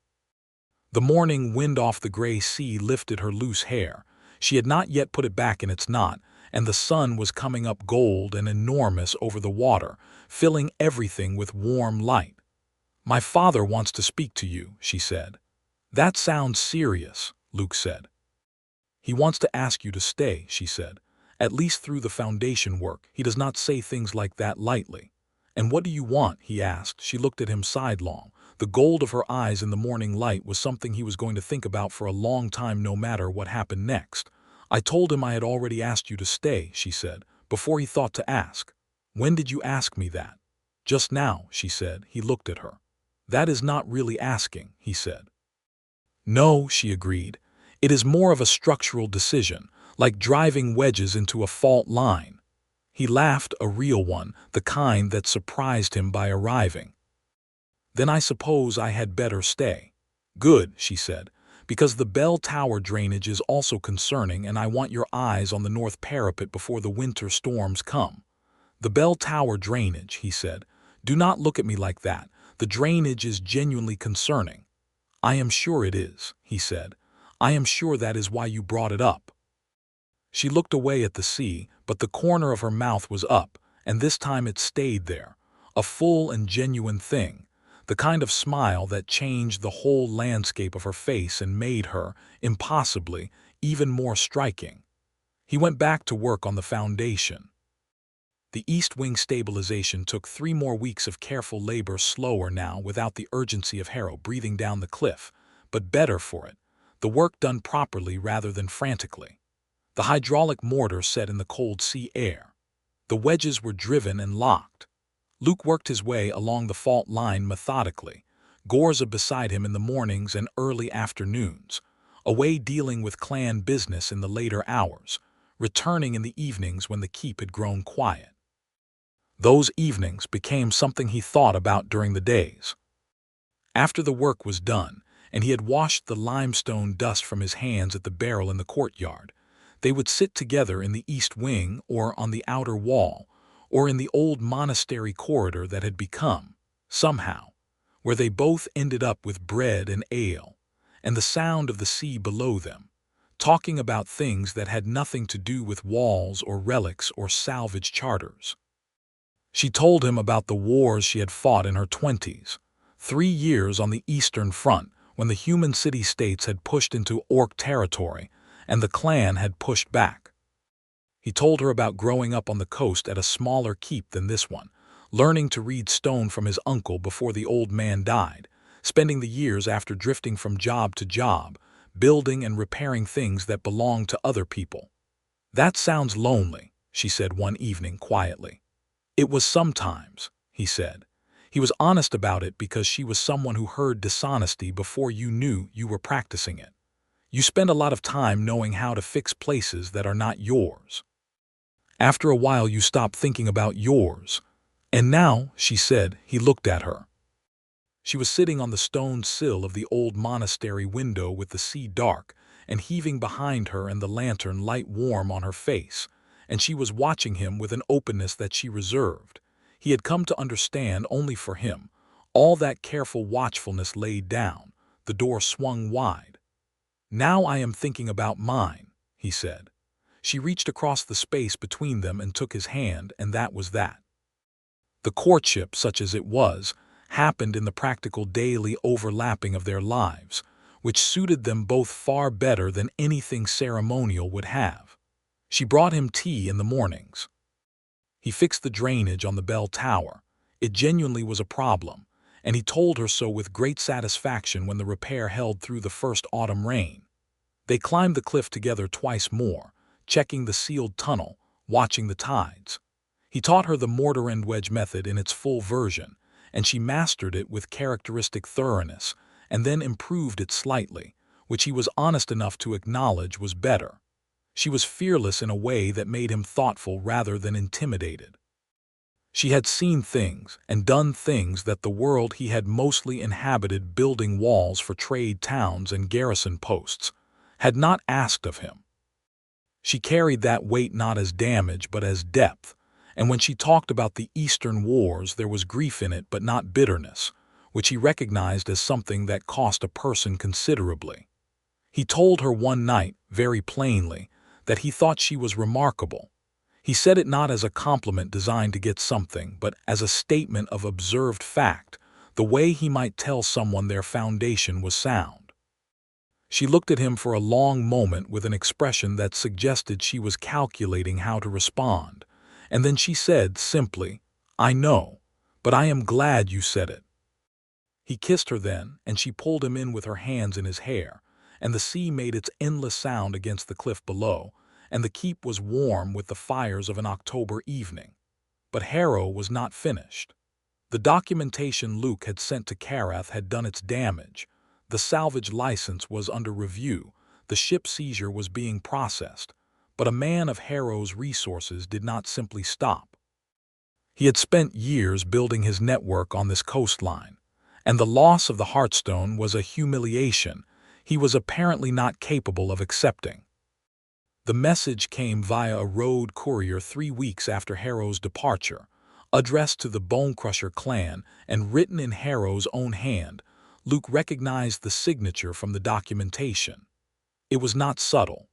The morning wind off the gray sea lifted her loose hair. She had not yet put it back in its knot, and the sun was coming up gold and enormous over the water, filling everything with warm light. "My father wants to speak to you," she said. "That sounds serious," Luke said. "He wants to ask you to stay," she said. "At least through the foundation work. He does not say things like that lightly." "And what do you want?" he asked. She looked at him sidelong. The gold of her eyes in the morning light was something he was going to think about for a long time, no matter what happened next. "I told him I had already asked you to stay," she said, before he thought to ask. "When did you ask me that?" "Just now," she said. He looked at her. "That is not really asking," he said. No, she agreed. It is more of a structural decision, like driving wedges into a fault line. He laughed, a real one, the kind that surprised him by arriving. Then I suppose I had better stay. Good, she said, because the bell tower drainage is also concerning and I want your eyes on the north parapet before the winter storms come. The bell tower drainage, he said. Do not look at me like that. The drainage is genuinely concerning. I am sure it is, he said. I am sure that is why you brought it up. She looked away at the sea, but the corner of her mouth was up, and this time it stayed there, a full and genuine thing, the kind of smile that changed the whole landscape of her face and made her, impossibly, even more striking. He went back to work on the foundation. The east wing stabilization took 3 more weeks of careful labor, slower now without the urgency of Harrow breathing down the cliff, but better for it, the work done properly rather than frantically. The hydraulic mortar set in the cold sea air. The wedges were driven and locked. Luke worked his way along the fault line methodically, Ghorza beside him in the mornings and early afternoons, away dealing with clan business in the later hours, returning in the evenings when the keep had grown quiet. Those evenings became something he thought about during the days. After the work was done, and he had washed the limestone dust from his hands at the barrel in the courtyard, they would sit together in the east wing or on the outer wall, or in the old monastery corridor that had become, somehow, where they both ended up with bread and ale, and the sound of the sea below them, talking about things that had nothing to do with walls or relics or salvage charters. She told him about the wars she had fought in her 20s, 3 years on the Eastern Front when the human city-states had pushed into Orc territory and the clan had pushed back. He told her about growing up on the coast at a smaller keep than this one, learning to read stone from his uncle before the old man died, spending the years after drifting from job to job, building and repairing things that belonged to other people. That sounds lonely, she said one evening quietly. It was sometimes, he said. He was honest about it because she was someone who heard dishonesty before you knew you were practicing it. You spend a lot of time knowing how to fix places that are not yours. After a while you stop thinking about yours. And now, she said, he looked at her. She was sitting on the stone sill of the old monastery window with the sea dark and heaving behind her and the lantern light warm on her face, and she was watching him with an openness that she reserved. He had come to understand only for him, all that careful watchfulness laid down, the door swung wide. Now I am thinking about mine, he said. She reached across the space between them and took his hand, and that was that. The courtship, such as it was, happened in the practical daily overlapping of their lives, which suited them both far better than anything ceremonial would have. She brought him tea in the mornings. He fixed the drainage on the bell tower. It genuinely was a problem, and he told her so with great satisfaction when the repair held through the first autumn rain. They climbed the cliff together twice more, checking the sealed tunnel, watching the tides. He taught her the mortar and wedge method in its full version, and she mastered it with characteristic thoroughness, and then improved it slightly, which he was honest enough to acknowledge was better. She was fearless in a way that made him thoughtful rather than intimidated. She had seen things and done things that the world he had mostly inhabited, building walls for trade towns and garrison posts, had not asked of him. She carried that weight not as damage but as depth, and when she talked about the Eastern Wars there was grief in it but not bitterness, which he recognized as something that cost a person considerably. He told her one night, very plainly, that he thought she was remarkable. He said it not as a compliment designed to get something, but as a statement of observed fact, the way he might tell someone their foundation was sound. She looked at him for a long moment with an expression that suggested she was calculating how to respond, and then she said simply, "I know, but I am glad you said it." He kissed her then, and she pulled him in with her hands in his hair, and the sea made its endless sound against the cliff below, and the keep was warm with the fires of an October evening. But Harrow was not finished. The documentation Luke had sent to Carath had done its damage. The salvage license was under review, the ship seizure was being processed, but a man of Harrow's resources did not simply stop. He had spent years building his network on this coastline, and the loss of the Heartstone was a humiliation he was apparently not capable of accepting. The message came via a road courier 3 weeks after Harrow's departure, addressed to the Bonecrusher Clan and written in Harrow's own hand. Luke recognized the signature from the documentation. It was not subtle.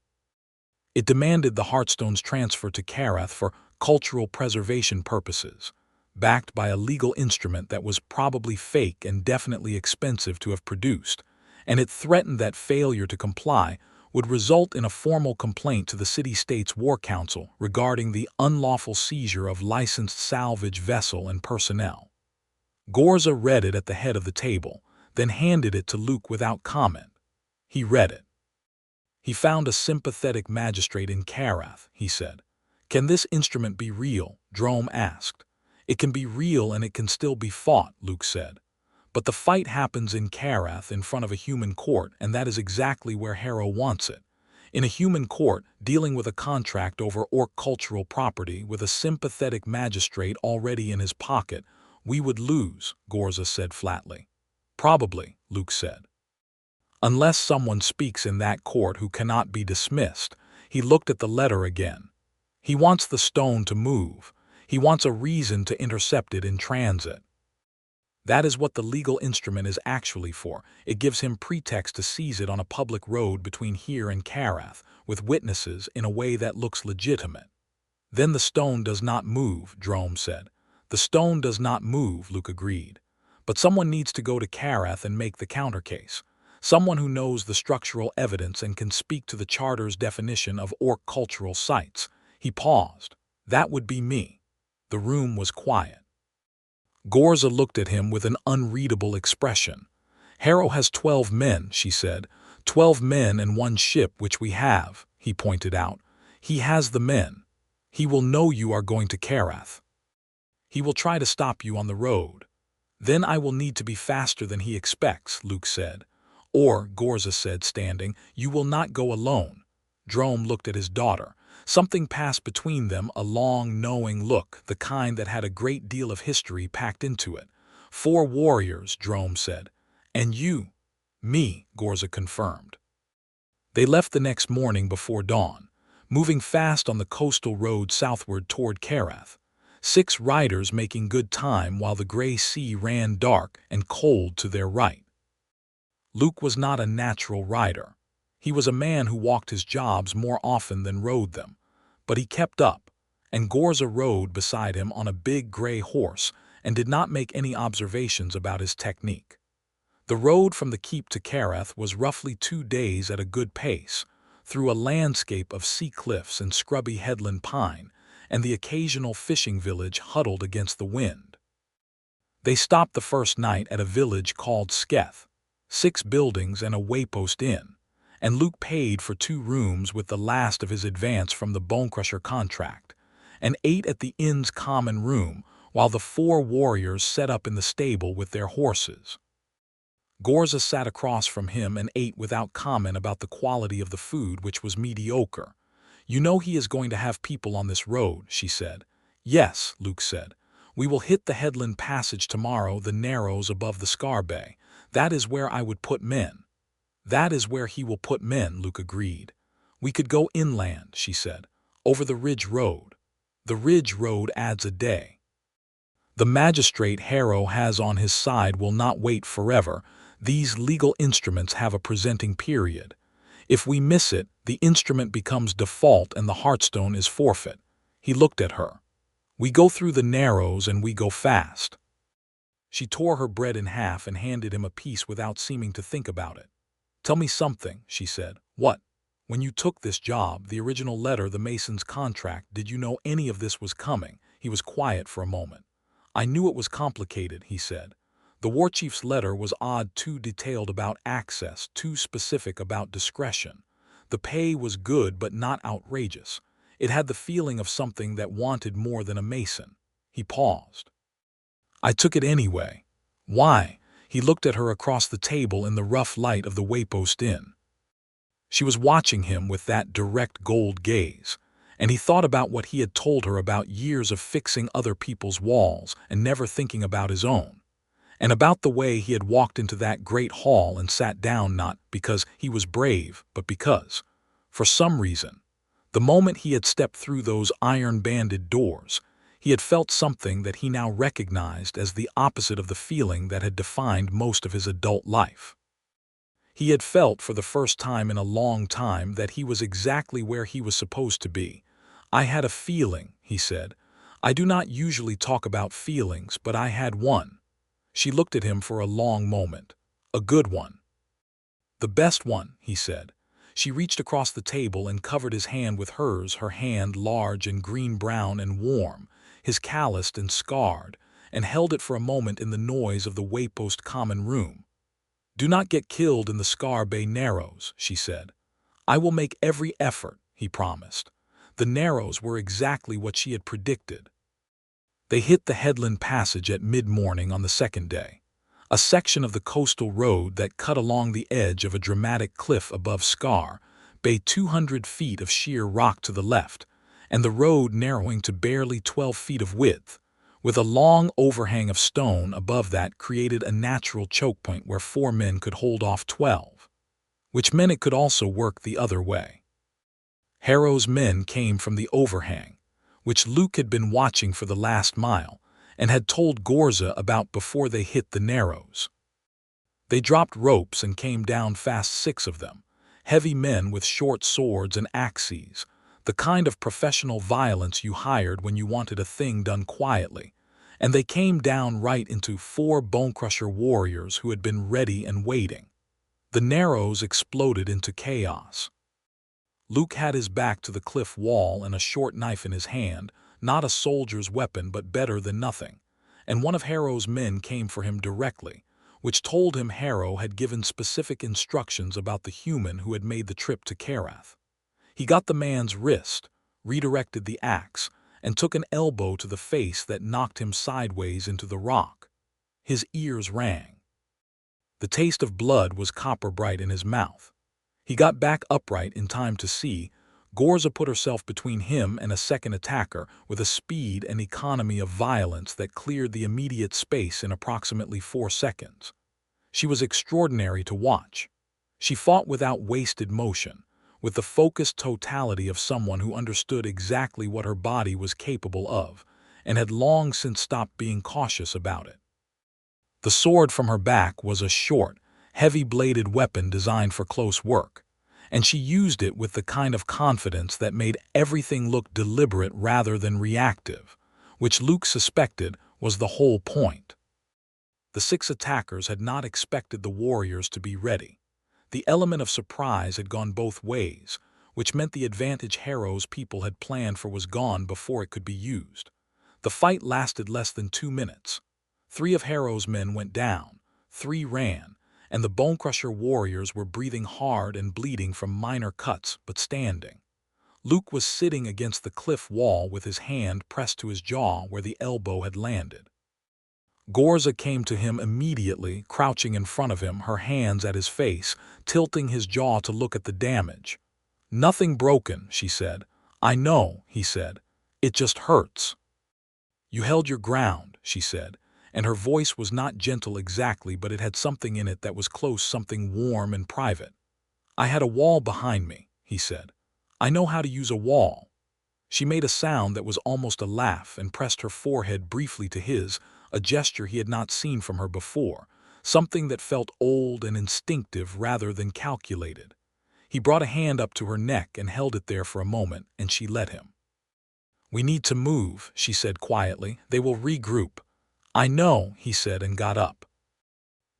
It demanded the Heartstone's transfer to Karath for cultural preservation purposes, backed by a legal instrument that was probably fake and definitely expensive to have produced, and it threatened that failure to comply would result in a formal complaint to the city-state's war council regarding the unlawful seizure of licensed salvage vessel and personnel. Ghorza read it at the head of the table, then handed it to Luke without comment. He read it. He found a sympathetic magistrate in Karath, he said. Can this instrument be real? Drome asked. It can be real and it can still be fought, Luke said. But the fight happens in Karath in front of a human court, and that is exactly where Harrow wants it. In a human court, dealing with a contract over orc cultural property with a sympathetic magistrate already in his pocket, we would lose, Ghorza said flatly. Probably, Luke said. Unless someone speaks in that court who cannot be dismissed. He looked at the letter again. He wants the stone to move. He wants a reason to intercept it in transit. That is what the legal instrument is actually for. It gives him pretext to seize it on a public road between here and Karath, with witnesses in a way that looks legitimate. Then the stone does not move, Drome said. The stone does not move, Luke agreed. But someone needs to go to Karath and make the countercase. Someone who knows the structural evidence and can speak to the Charter's definition of orc cultural sites. He paused. That would be me. The room was quiet. Ghorza looked at him with an unreadable expression. Harrow has 12 men, she said. 12 men and 1 ship, which we have, he pointed out. He has the men. He will know you are going to Karath. He will try to stop you on the road. Then I will need to be faster than he expects, Luke said. Or, Ghorza said, standing, you will not go alone. Drome looked at his daughter. Something passed between them, a long, knowing look, the kind that had a great deal of history packed into it. 4 warriors, Drome said. And you? Me, Ghorza confirmed. They left the next morning before dawn, moving fast on the coastal road southward toward Karath. 6 riders making good time while the gray sea ran dark and cold to their right. Luke was not a natural rider. He was a man who walked his jobs more often than rode them. But he kept up, and Ghorza rode beside him on a big gray horse and did not make any observations about his technique. The road from the keep to Karath was roughly 2 days at a good pace, through a landscape of sea cliffs and scrubby headland pine, and the occasional fishing village huddled against the wind. They stopped the first night at a village called Sketh, 6 buildings and a waypost inn, and Luke paid for 2 rooms with the last of his advance from the Bonecrusher contract, and ate at the inn's common room while the 4 warriors set up in the stable with their horses. Ghorza sat across from him and ate without comment about the quality of the food, which was mediocre. You know he is going to have people on this road, she said. Yes, Luke said. We will hit the headland passage tomorrow, the narrows above the Scar Bay. That is where I would put men. That is where he will put men, Luke agreed. We could go inland, she said, over the Ridge Road. The Ridge Road adds a day. The magistrate Harrow has on his side will not wait forever. These legal instruments have a presenting period. If we miss it, the instrument becomes default and the Heartstone is forfeit. He looked at her. We go through the narrows and we go fast. She tore her bread in half and handed him a piece without seeming to think about it. Tell me something, she said. What? When you took this job, the original letter, the mason's contract, did you know any of this was coming? He was quiet for a moment. I knew it was complicated, he said. The war chief's letter was odd, too detailed about access, too specific about discretion. The pay was good but not outrageous. It had the feeling of something that wanted more than a mason. He paused. I took it anyway. Why? He looked at her across the table in the rough light of the Waypost Inn. She was watching him with that direct gold gaze, and he thought about what he had told her about years of fixing other people's walls and never thinking about his own, and about the way he had walked into that great hall and sat down not because he was brave, but because, for some reason, the moment he had stepped through those iron-banded doors, he had felt something that he now recognized as the opposite of the feeling that had defined most of his adult life. He had felt for the first time in a long time that he was exactly where he was supposed to be. "I had a feeling," he said. "I do not usually talk about feelings, but I had one." She looked at him for a long moment. "A good one." "The best one," he said. She reached across the table and covered his hand with hers, her hand large and green-brown and warm, his calloused and scarred, and held it for a moment in the noise of the Waypost common room. "Do not get killed in the Scar Bay Narrows," she said. "I will make every effort," he promised. The Narrows were exactly what she had predicted. They hit the headland passage at mid-morning on the second day, a section of the coastal road that cut along the edge of a dramatic cliff above Scar Bay, 200 feet of sheer rock to the left, and the road narrowing to barely 12 feet of width, with a long overhang of stone above that created a natural choke point where 4 men could hold off 12, which meant it could also work the other way. Harrow's men came from the overhang, which Luke had been watching for the last mile and had told Ghorza about before they hit the Narrows. They dropped ropes and came down fast, 6 of them, heavy men with short swords and axes, the kind of professional violence you hired when you wanted a thing done quietly, and they came down right into 4 Bonecrusher warriors who had been ready and waiting. The Narrows exploded into chaos. Luke had his back to the cliff wall and a short knife in his hand, not a soldier's weapon but better than nothing, and one of Harrow's men came for him directly, which told him Harrow had given specific instructions about the human who had made the trip to Karath. He got the man's wrist, redirected the axe, and took an elbow to the face that knocked him sideways into the rock. His ears rang. The taste of blood was copper-bright in his mouth. He got back upright in time to see. Ghorza put herself between him and a second attacker with a speed and economy of violence that cleared the immediate space in approximately 4 seconds. She was extraordinary to watch. She fought without wasted motion, with the focused totality of someone who understood exactly what her body was capable of, and had long since stopped being cautious about it. The sword from her back was a short, heavy-bladed weapon designed for close work, and she used it with the kind of confidence that made everything look deliberate rather than reactive, which Luke suspected was the whole point. The 6 attackers had not expected the warriors to be ready. The element of surprise had gone both ways, which meant the advantage Harrow's people had planned for was gone before it could be used. The fight lasted less than 2 minutes. 3 of Harrow's men went down, 3 ran, and the Bonecrusher warriors were breathing hard and bleeding from minor cuts but standing. Luke was sitting against the cliff wall with his hand pressed to his jaw where the elbow had landed. Ghorza came to him immediately, crouching in front of him, her hands at his face, tilting his jaw to look at the damage. "Nothing broken," she said. "I know," he said. "It just hurts." "You held your ground," she said, and her voice was not gentle exactly, but it had something in it that was close, something warm and private. "I had a wall behind me," he said. "I know how to use a wall." She made a sound that was almost a laugh and pressed her forehead briefly to his, a gesture he had not seen from her before, something that felt old and instinctive rather than calculated. He brought a hand up to her neck and held it there for a moment, and she let him. "We need to move," she said quietly. "They will regroup." "I know," he said, and got up.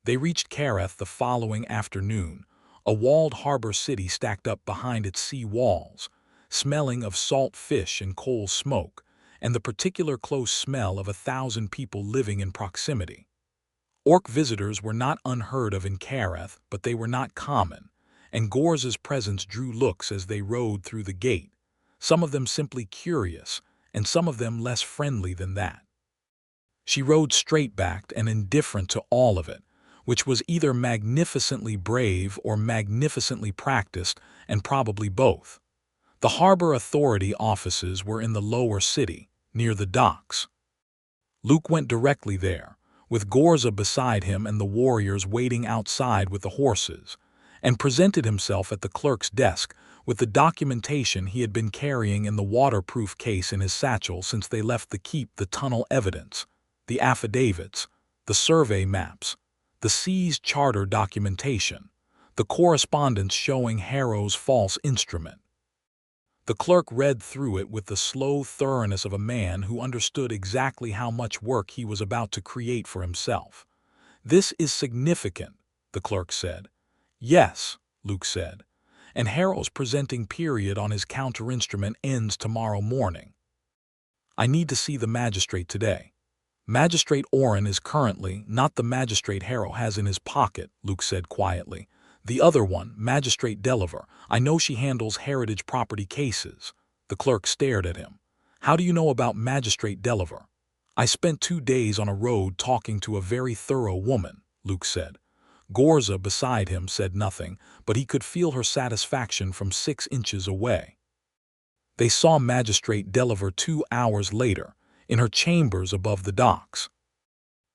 They reached Karath the following afternoon, a walled harbor city stacked up behind its sea walls, smelling of salt fish and coal smoke, and the particular close smell of 1,000 people living in proximity. Orc visitors were not unheard of in Karath, but they were not common, and Ghorza's presence drew looks as they rode through the gate, some of them simply curious, and some of them less friendly than that. She rode straight-backed and indifferent to all of it, which was either magnificently brave or magnificently practiced, and probably both. The harbor authority offices were in the lower city, near the docks. Luke went directly there, with Ghorza beside him and the warriors waiting outside with the horses, and presented himself at the clerk's desk with the documentation he had been carrying in the waterproof case in his satchel since they left the keep: the tunnel evidence, the affidavits, the survey maps, the seized charter documentation, the correspondence showing Harrow's false instrument. The clerk read through it with the slow thoroughness of a man who understood exactly how much work he was about to create for himself. "This is significant," the clerk said. "Yes," Luke said. "And Harrow's presenting period on his counter-instrument ends tomorrow morning. I need to see the magistrate today." "Magistrate Oren is currently not the magistrate Harrow has in his pocket," Luke said quietly. "The other one, Magistrate Deliver. I know she handles heritage property cases." The clerk stared at him. "How do you know about Magistrate Deliver?" "I spent 2 days on a road talking to a very thorough woman," Luke said. Ghorza beside him said nothing, but he could feel her satisfaction from 6 inches away. They saw Magistrate Deliver 2 hours later, in her chambers above the docks.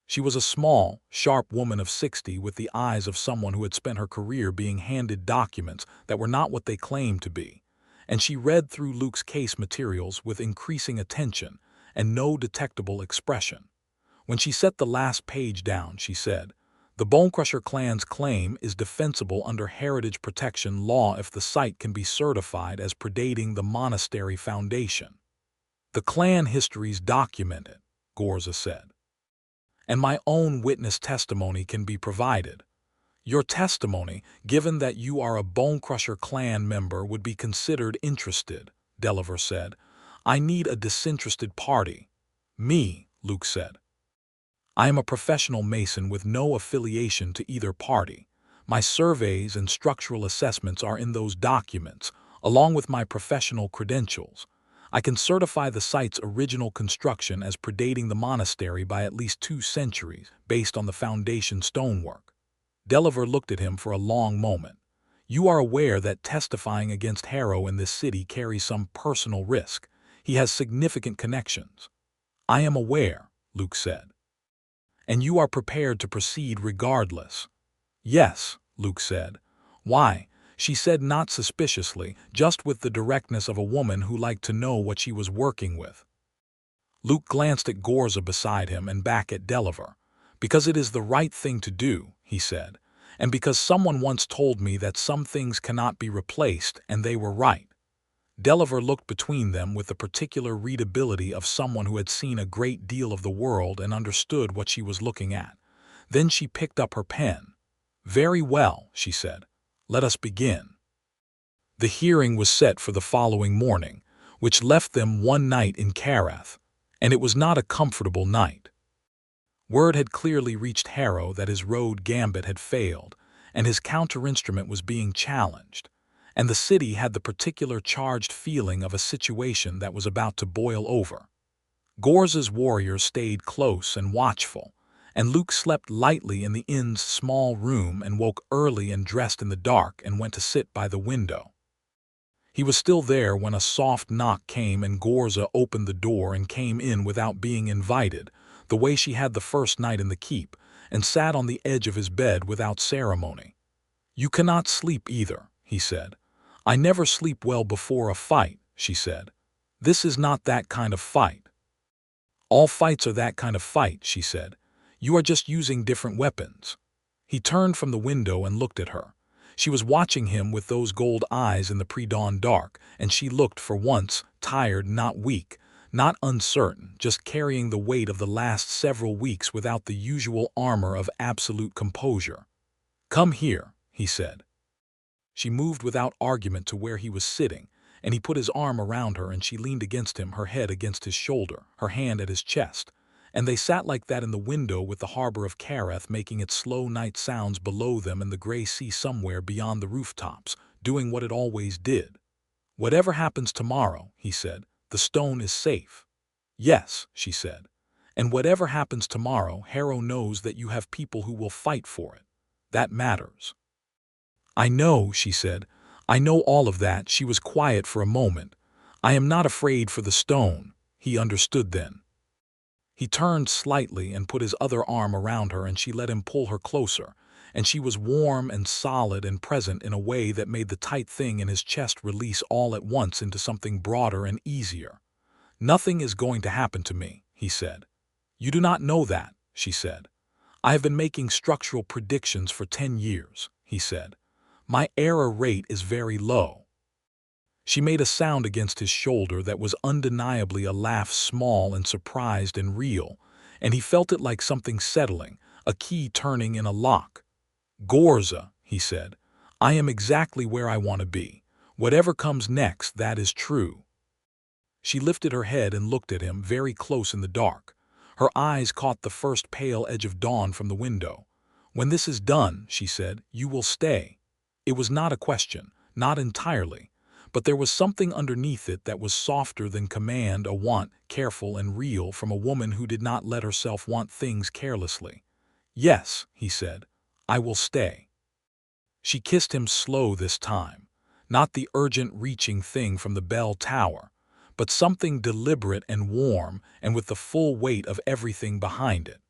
She was a small, sharp woman of 60 with the eyes of someone who had spent her career being handed documents that were not what they claimed to be, and she read through Luke's case materials with increasing attention and no detectable expression. When she set the last page down, she said, "The Bonecrusher Clan's claim is defensible under heritage protection law if the site can be certified as predating the monastery foundation. The clan histories document it," Ghorza said. "And my own witness testimony can be provided." "Your testimony, given that you are a Bonecrusher Clan member, would be considered interested," Deliver said. "I need a disinterested party." "Me," Luke said. "I am a professional mason with no affiliation to either party. My surveys and structural assessments are in those documents, along with my professional credentials. I can certify the site's original construction as predating the monastery by at least 2 centuries, based on the foundation stonework." Deliver looked at him for a long moment. "You are aware that testifying against Harrow in this city carries some personal risk. He has significant connections." "I am aware," Luke said. "And you are prepared to proceed regardless?" "Yes," Luke said. "Why?" She said, not suspiciously, just with the directness of a woman who liked to know what she was working with. Luke glanced at Ghorza beside him and back at Deliver. "Because it is the right thing to do," he said, "and because someone once told me that some things cannot be replaced, and they were right." Deliver looked between them with the particular readability of someone who had seen a great deal of the world and understood what she was looking at. Then she picked up her pen. "Very well," she said. "Let us begin." The hearing was set for the following morning, which left them one night in Karath, and it was not a comfortable night. Word had clearly reached Harrow that his road gambit had failed, and his counter-instrument was being challenged, and the city had the particular charged feeling of a situation that was about to boil over. Ghorza's warriors stayed close and watchful, and Luke slept lightly in the inn's small room and woke early and dressed in the dark and went to sit by the window. He was still there when a soft knock came and Ghorza opened the door and came in without being invited, the way she had the first night in the keep, and sat on the edge of his bed without ceremony. "You cannot sleep either," he said. "I never sleep well before a fight," she said. "This is not that kind of fight." "All fights are that kind of fight," she said. "You are just using different weapons." He turned from the window and looked at her. She was watching him with those gold eyes in the pre-dawn dark, and she looked, for once, tired, not weak, not uncertain, just carrying the weight of the last several weeks without the usual armor of absolute composure. "Come here," he said. She moved without argument to where he was sitting, and he put his arm around her and she leaned against him, her head against his shoulder, her hand at his chest. And they sat like that in the window with the harbor of Karath making its slow night sounds below them and the gray sea somewhere beyond the rooftops, doing what it always did. "Whatever happens tomorrow," he said, "the stone is safe." "Yes," she said. And whatever happens tomorrow, Harrow knows that you have people who will fight for it. That matters." "I know," she said. "I know all of that." She was quiet for a moment. "I am not afraid for the stone." He understood then. He turned slightly and put his other arm around her, and she let him pull her closer, and she was warm and solid and present in a way that made the tight thing in his chest release all at once into something broader and easier. "Nothing is going to happen to me," he said. "You do not know that," she said. "I have been making structural predictions for 10 years, he said. "My error rate is very low." She made a sound against his shoulder that was undeniably a laugh, small and surprised and real, and he felt it like something settling, a key turning in a lock. "Ghorza," he said, "I am exactly where I want to be. Whatever comes next, that is true." She lifted her head and looked at him very close in the dark. Her eyes caught the first pale edge of dawn from the window. "When this is done," she said, "you will stay." It was not a question, not entirely, but there was something underneath it that was softer than command, a want, careful and real, from a woman who did not let herself want things carelessly. "Yes," he said, "I will stay." She kissed him slow this time, not the urgent reaching thing from the bell tower, but something deliberate and warm and with the full weight of everything behind it.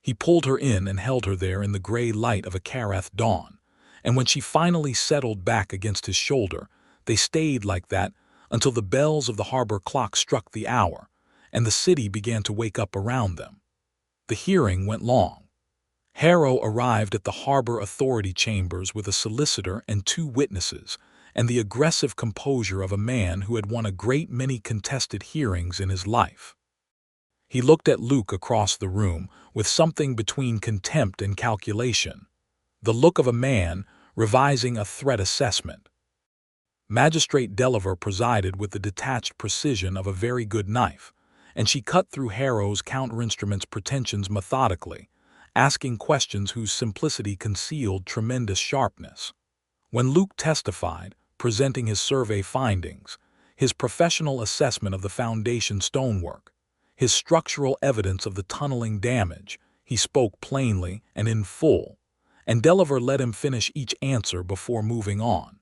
He pulled her in and held her there in the gray light of a Karath dawn, and when she finally settled back against his shoulder, they stayed like that until the bells of the harbor clock struck the hour, and the city began to wake up around them. The hearing went long. Harrow arrived at the harbor authority chambers with a solicitor and 2 witnesses, and the aggressive composure of a man who had won a great many contested hearings in his life. He looked at Luke across the room with something between contempt and calculation, the look of a man revising a threat assessment. Magistrate Deliver presided with the detached precision of a very good knife, and she cut through Harrow's counterinstrument's pretensions methodically, asking questions whose simplicity concealed tremendous sharpness. When Luke testified, presenting his survey findings, his professional assessment of the foundation stonework, his structural evidence of the tunneling damage, he spoke plainly and in full, and Deliver let him finish each answer before moving on.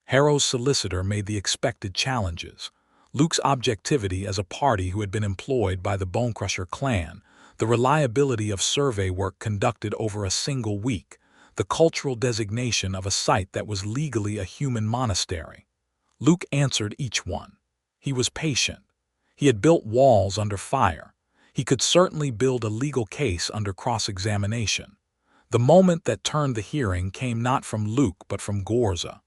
Harrow's solicitor made the expected challenges: Luke's objectivity as a party who had been employed by the Bonecrusher Clan, the reliability of survey work conducted over a single week, the cultural designation of a site that was legally a human monastery. Luke answered each one. He was patient. He had built walls under fire. He could certainly build a legal case under cross-examination. The moment that turned the hearing came not from Luke but from Ghorza.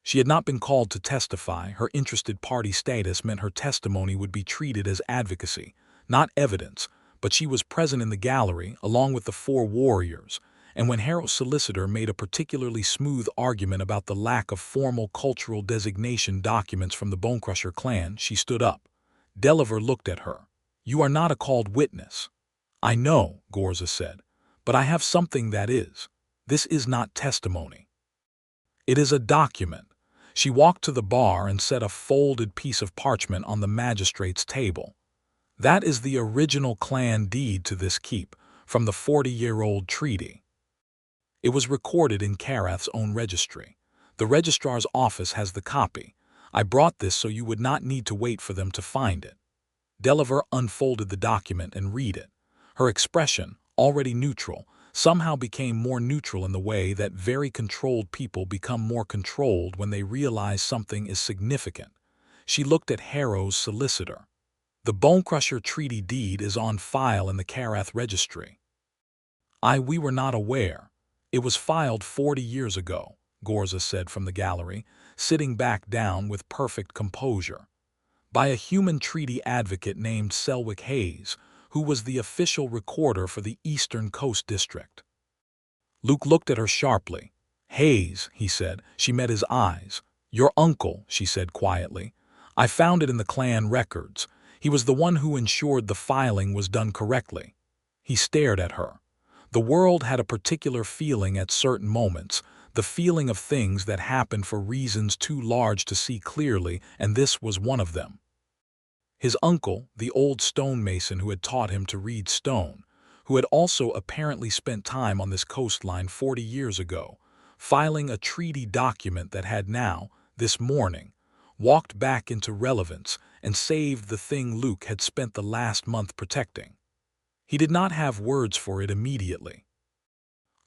She had not been called to testify. Her interested party status meant her testimony would be treated as advocacy, not evidence, but she was present in the gallery along with the 4 warriors, and when Harrow's solicitor made a particularly smooth argument about the lack of formal cultural designation documents from the Bonecrusher Clan, she stood up. Deliver looked at her. "You are not a called witness." "I know," Ghorza said, "but I have something that is. This is not testimony. It is a document." She walked to the bar and set a folded piece of parchment on the magistrate's table. "That is the original clan deed to this keep, from the 40-year-old treaty. It was recorded in Karath's own registry. The registrar's office has the copy. I brought this so you would not need to wait for them to find it." Deliver unfolded the document and read it. Her expression, already neutral, somehow became more neutral in the way that very controlled people become more controlled when they realize something is significant. She looked at Harrow's solicitor. "The Bonecrusher treaty deed is on file in the Karath registry." We were not aware. It was filed 40 years ago," Ghorza said from the gallery, sitting back down with perfect composure, "by a human treaty advocate named Selwick Hayes, who was the official recorder for the Eastern Coast District." Luke looked at her sharply. "Hayes," he said. She met his eyes. "Your uncle," she said quietly. "I found it in the clan records. He was the one who ensured the filing was done correctly." He stared at her. The world had a particular feeling at certain moments, the feeling of things that happened for reasons too large to see clearly, and this was one of them. His uncle, the old stonemason who had taught him to read stone, who had also apparently spent time on this coastline 40 years ago, filing a treaty document that had now, this morning, walked back into relevance and saved the thing Luke had spent the last month protecting. He did not have words for it immediately.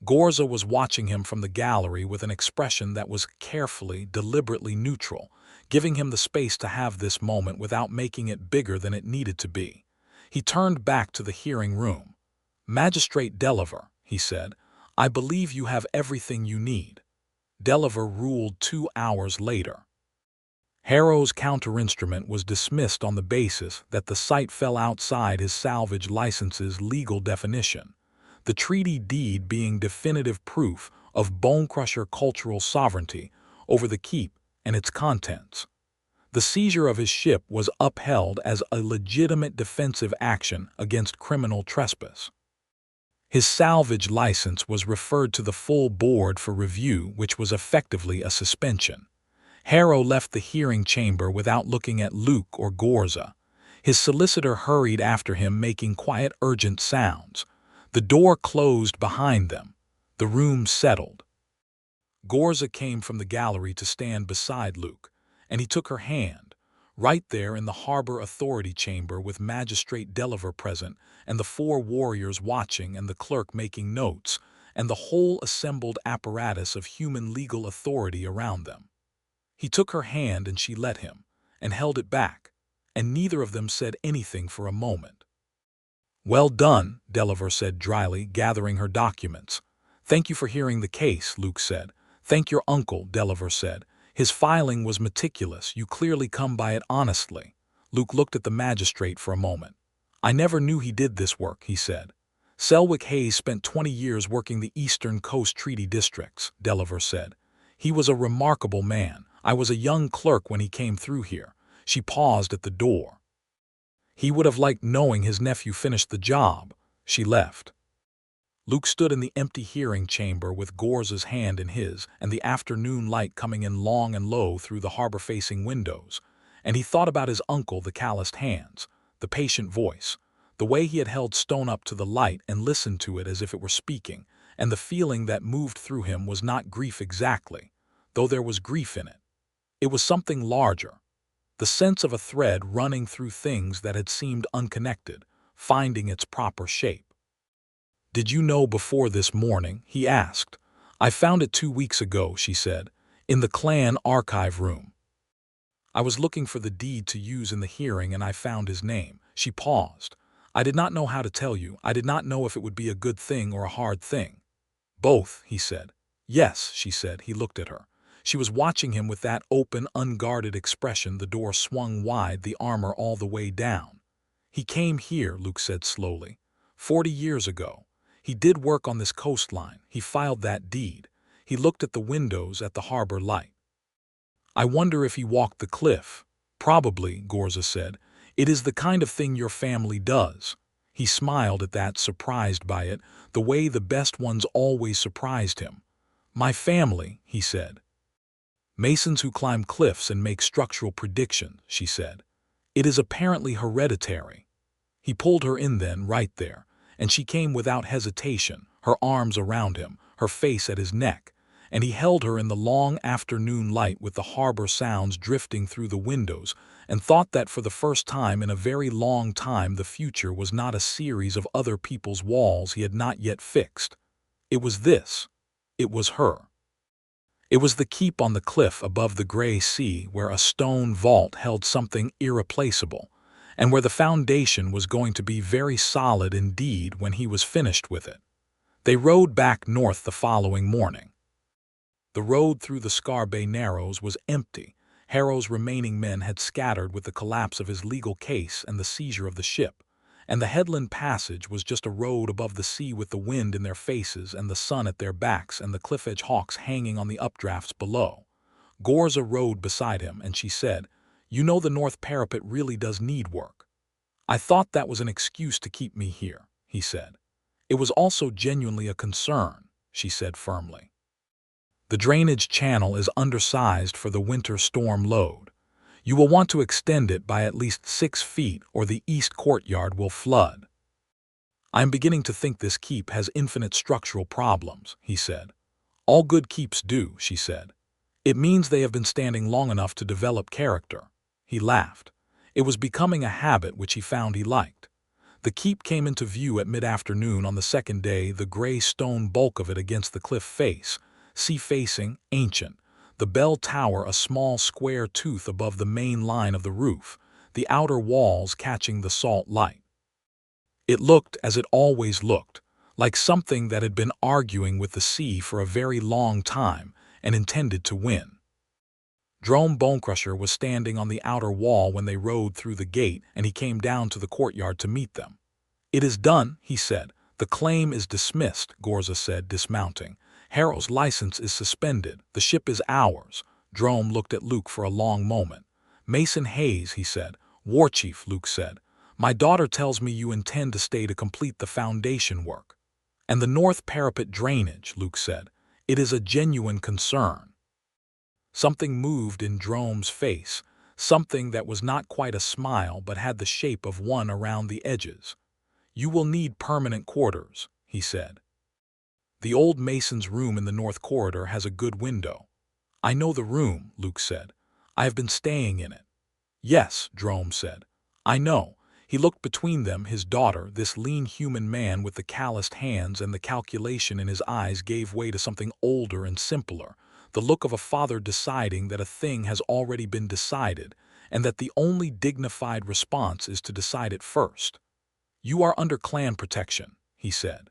Ghorza was watching him from the gallery with an expression that was carefully, deliberately neutral, giving him the space to have this moment without making it bigger than it needed to be. He turned back to the hearing room. "Magistrate Deliver," he said, "I believe you have everything you need." Deliver ruled 2 hours later. Harrow's counterinstrument was dismissed on the basis that the site fell outside his salvage license's legal definition, the treaty deed being definitive proof of Bonecrusher cultural sovereignty over the keep and its contents. The seizure of his ship was upheld as a legitimate defensive action against criminal trespass. His salvage license was referred to the full board for review, which was effectively a suspension. Harrow left the hearing chamber without looking at Luke or Ghorza. His solicitor hurried after him, making quiet, urgent sounds. The door closed behind them. The room settled. Ghorza came from the gallery to stand beside Luke, and he took her hand, right there in the harbor authority chamber with Magistrate Deliver present and the 4 warriors watching and the clerk making notes and the whole assembled apparatus of human legal authority around them. He took her hand and she let him, and held it back, and neither of them said anything for a moment. "Well done," Deliver said dryly, gathering her documents. "Thank you for hearing the case," Luke said. "Thank your uncle," Deliver said. "His filing was meticulous. You clearly come by it honestly." Luke looked at the magistrate for a moment. "I never knew he did this work," he said. "Selwick Hayes spent 20 years working the Eastern Coast Treaty Districts," Deliver said. "He was a remarkable man. I was a young clerk when he came through here." She paused at the door. "He would have liked knowing his nephew finished the job." She left. Luke stood in the empty hearing chamber with Ghorza's hand in his and the afternoon light coming in long and low through the harbor-facing windows, and he thought about his uncle, the calloused hands, the patient voice, the way he had held stone up to the light and listened to it as if it were speaking, and the feeling that moved through him was not grief exactly, though there was grief in it. It was something larger, the sense of a thread running through things that had seemed unconnected, finding its proper shape. "Did you know before this morning?" he asked. "I found it 2 weeks ago," she said, "in the clan archive room. I was looking for the deed to use in the hearing and I found his name." She paused. "I did not know how to tell you. I did not know if it would be a good thing or a hard thing." "Both," he said. "Yes," she said. He looked at her. She was watching him with that open, unguarded expression. The door swung wide, the armor all the way down. "He came here," Luke said slowly, 40 years ago. He did work on this coastline. He filed that deed. He looked at the windows, at the harbor light. I wonder if he walked the cliff." "Probably," Ghorza said. "It is the kind of thing your family does." He smiled at that, surprised by it, the way the best ones always surprised him. "My family," he said. "Masons who climb cliffs and make structural predictions," she said. "It is apparently hereditary." He pulled her in then, right there, and she came without hesitation, her arms around him, her face at his neck, and he held her in the long afternoon light with the harbor sounds drifting through the windows, and thought that for the first time in a very long time the future was not a series of other people's walls he had not yet fixed. It was this. It was her. It was the keep on the cliff above the gray sea where a stone vault held something irreplaceable, and where the foundation was going to be very solid indeed when he was finished with it. They rode back north the following morning. The road through the Scar-Bay Narrows was empty. Harrow's remaining men had scattered with the collapse of his legal case and the seizure of the ship, and the headland passage was just a road above the sea with the wind in their faces and the sun at their backs and the cliff-edge hawks hanging on the updrafts below. Ghorza rode beside him, and she said, "You know the north parapet really does need work." "I thought that was an excuse to keep me here," he said. "It was also genuinely a concern," she said firmly. "The drainage channel is undersized for the winter storm load. You will want to extend it by at least 6 feet or the east courtyard will flood. I am beginning to think this keep has infinite structural problems, he said. All good keeps do, she said. It means they have been standing long enough to develop character. He laughed. It was becoming a habit which he found he liked. The keep came into view at mid-afternoon on the second day, the gray stone bulk of it against the cliff face, sea-facing, ancient, the bell tower a small square tooth above the main line of the roof, the outer walls catching the salt light. It looked as it always looked, like something that had been arguing with the sea for a very long time and intended to win. Ghorza Bonecrusher was standing on the outer wall when they rode through the gate, and he came down to the courtyard to meet them. "It is done," he said. "The claim is dismissed," Ghorza said, dismounting. "Harrow's license is suspended. The ship is ours." Ghorza looked at Luke for a long moment. "Mason Hayes," he said. "War Chief," Luke said. "My daughter tells me you intend to stay to complete the foundation work." "And the north parapet drainage," Luke said. "It is a genuine concern." Something moved in Ghorza's face, something that was not quite a smile but had the shape of one around the edges. "You will need permanent quarters," he said. "The old mason's room in the north corridor has a good window." "I know the room," Luke said. "I have been staying in it." "Yes," Ghorza said. "I know." He looked between them, his daughter, this lean human man with the calloused hands, and the calculation in his eyes gave way to something older and simpler, the look of a father deciding that a thing has already been decided, and that the only dignified response is to decide it first. "You are under clan protection," he said.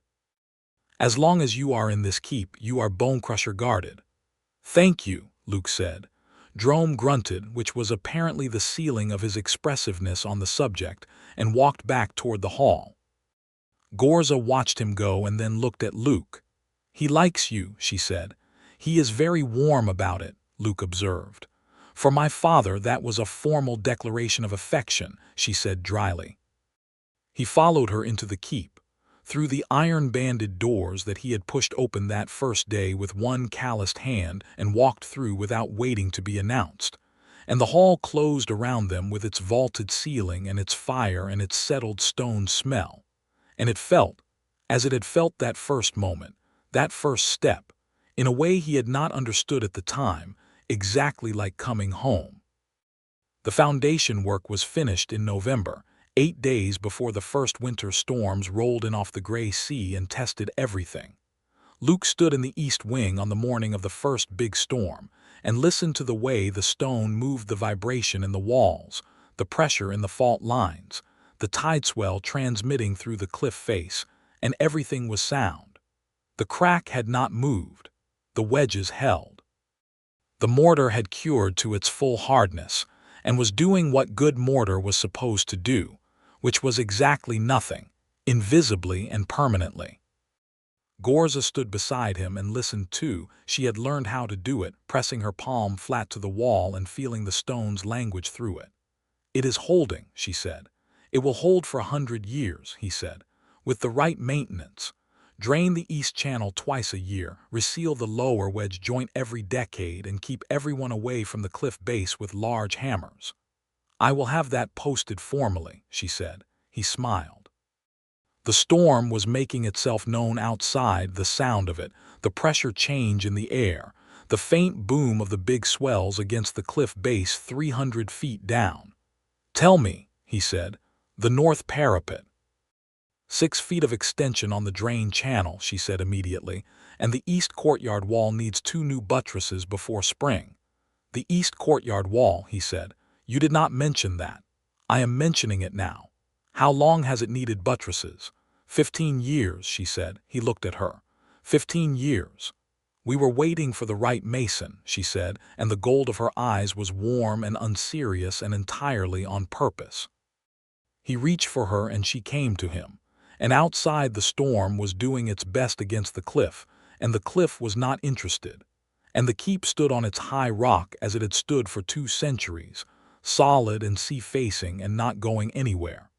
"As long as you are in this keep, you are Bonecrusher guarded." "Thank you," Luke said. Ghorza grunted, which was apparently the ceiling of his expressiveness on the subject, and walked back toward the hall. Ghorza watched him go and then looked at Luke. "He likes you," she said. "He is very warm about it," Luke observed. "For my father that was a formal declaration of affection," she said dryly. He followed her into the keep, through the iron-banded doors that he had pushed open that first day with one calloused hand and walked through without waiting to be announced, and the hall closed around them with its vaulted ceiling and its fire and its settled stone smell, and it felt, as it had felt that first moment, that first step, in a way he had not understood at the time, exactly like coming home. The foundation work was finished in November, 8 days before the first winter storms rolled in off the gray sea and tested everything. Luke stood in the east wing on the morning of the first big storm and listened to the way the stone moved, the vibration in the walls, the pressure in the fault lines, the tide swell transmitting through the cliff face, and everything was sound. The crack had not moved. The wedges held. The mortar had cured to its full hardness and was doing what good mortar was supposed to do, which was exactly nothing, invisibly and permanently. Ghorza stood beside him and listened too. She had learned how to do it, pressing her palm flat to the wall and feeling the stone's language through it. "It is holding," she said. "It will hold for 100 years," he said, "with the right maintenance. Drain the east channel twice a year, reseal the lower wedge joint every decade, and keep everyone away from the cliff base with large hammers." "I will have that posted formally," she said. He smiled. The storm was making itself known outside, the sound of it, the pressure change in the air, the faint boom of the big swells against the cliff base 300 feet down. "Tell me," he said, "the north parapet." 6 feet of extension on the drain channel, she said immediately, and the east courtyard wall needs 2 new buttresses before spring. "The east courtyard wall," he said. "You did not mention that." "I am mentioning it now." "How long has it needed buttresses?" 15 years, she said. He looked at her. 15 years. "We were waiting for the right mason," she said, and the gold of her eyes was warm and unserious and entirely on purpose. He reached for her and she came to him. And outside the storm was doing its best against the cliff, and the cliff was not interested. And the keep stood on its high rock as it had stood for 2 centuries, solid and sea-facing and not going anywhere.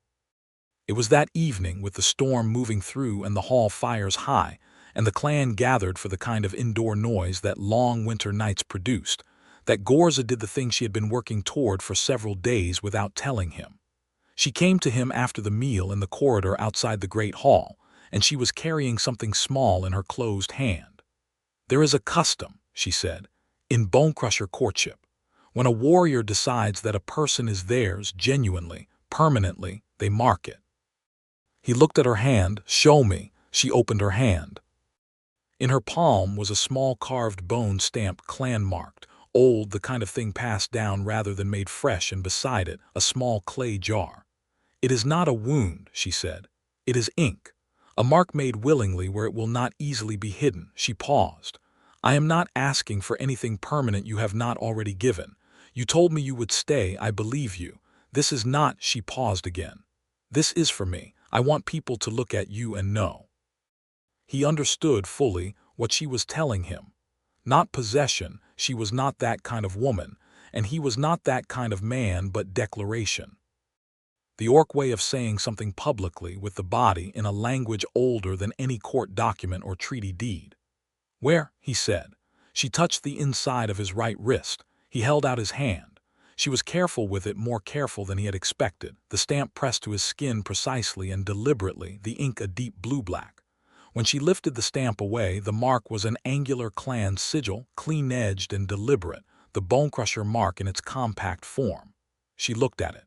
It was that evening, with the storm moving through and the hall fires high, and the clan gathered for the kind of indoor noise that long winter nights produced, that Ghorza did the thing she had been working toward for several days without telling him. She came to him after the meal in the corridor outside the Great Hall, and she was carrying something small in her closed hand. "There is a custom," she said, "in Bonecrusher courtship. When a warrior decides that a person is theirs genuinely, permanently, they mark it." He looked at her hand. "Show me." She opened her hand. In her palm was a small carved bone stamped clan marked, old, the kind of thing passed down rather than made fresh, and beside it, a small clay jar. "It is not a wound," she said. "It is ink. A mark made willingly where it will not easily be hidden." She paused. "I am not asking for anything permanent you have not already given. You told me you would stay. I believe you. This is not—" She paused again. "This is for me. I want people to look at you and know." He understood fully what she was telling him. Not possession, she was not that kind of woman, and he was not that kind of man, but declaration. The orc way of saying something publicly with the body in a language older than any court document or treaty deed. "Where?" he said. She touched the inside of his right wrist. He held out his hand. She was careful with it, more careful than he had expected, the stamp pressed to his skin precisely and deliberately, the ink a deep blue-black. When she lifted the stamp away, the mark was an angular clan sigil, clean-edged and deliberate, the Bonecrusher mark in its compact form. She looked at it.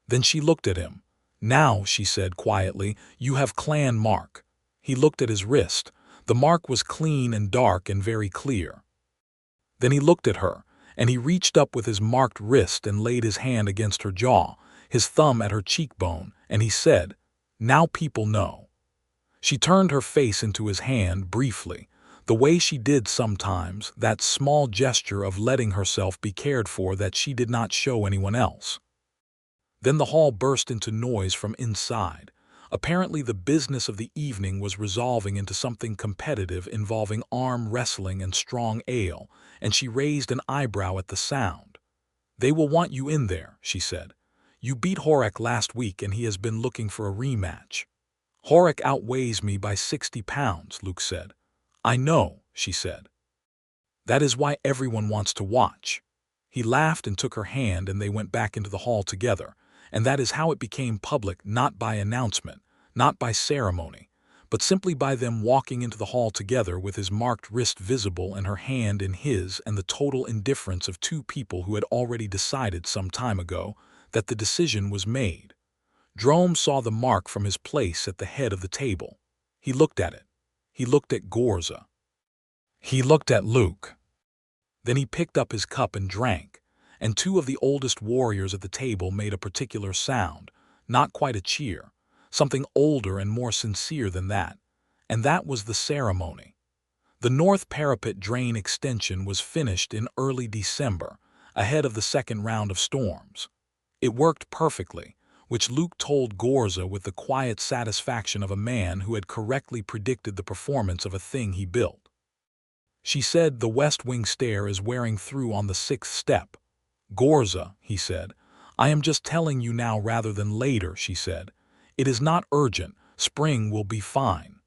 Then she looked at him. "Now," she said quietly, "you have clan mark." He looked at his wrist. The mark was clean and dark and very clear. Then he looked at her, and he reached up with his marked wrist and laid his hand against her jaw, his thumb at her cheekbone, and he said, "Now people know." She turned her face into his hand briefly, the way she did sometimes, that small gesture of letting herself be cared for that she did not show anyone else. Then the hall burst into noise from inside. Apparently the business of the evening was resolving into something competitive involving arm wrestling and strong ale, and she raised an eyebrow at the sound. "They will want you in there," she said. "You beat Horak last week and he has been looking for a rematch." "Horak outweighs me by 60 pounds, Luke said. "I know," she said. "That is why everyone wants to watch." He laughed and took her hand, and they went back into the hall together, and that is how it became public, not by announcement, not by ceremony, but simply by them walking into the hall together with his marked wrist visible and her hand in his, and the total indifference of two people who had already decided some time ago that the decision was made. Drome saw the mark from his place at the head of the table. He looked at it. He looked at Ghorza. He looked at Luke. Then he picked up his cup and drank, and two of the oldest warriors at the table made a particular sound, not quite a cheer, something older and more sincere than that, and that was the ceremony. The North Parapet drain extension was finished in early December, ahead of the second round of storms. It worked perfectly, which Luke told Ghorza with the quiet satisfaction of a man who had correctly predicted the performance of a thing he built. She said, "The West Wing stair is wearing through on the 6th step." "Ghorza," he said, "I am just telling you now rather than later," she said. "It is not urgent. Spring will be fine."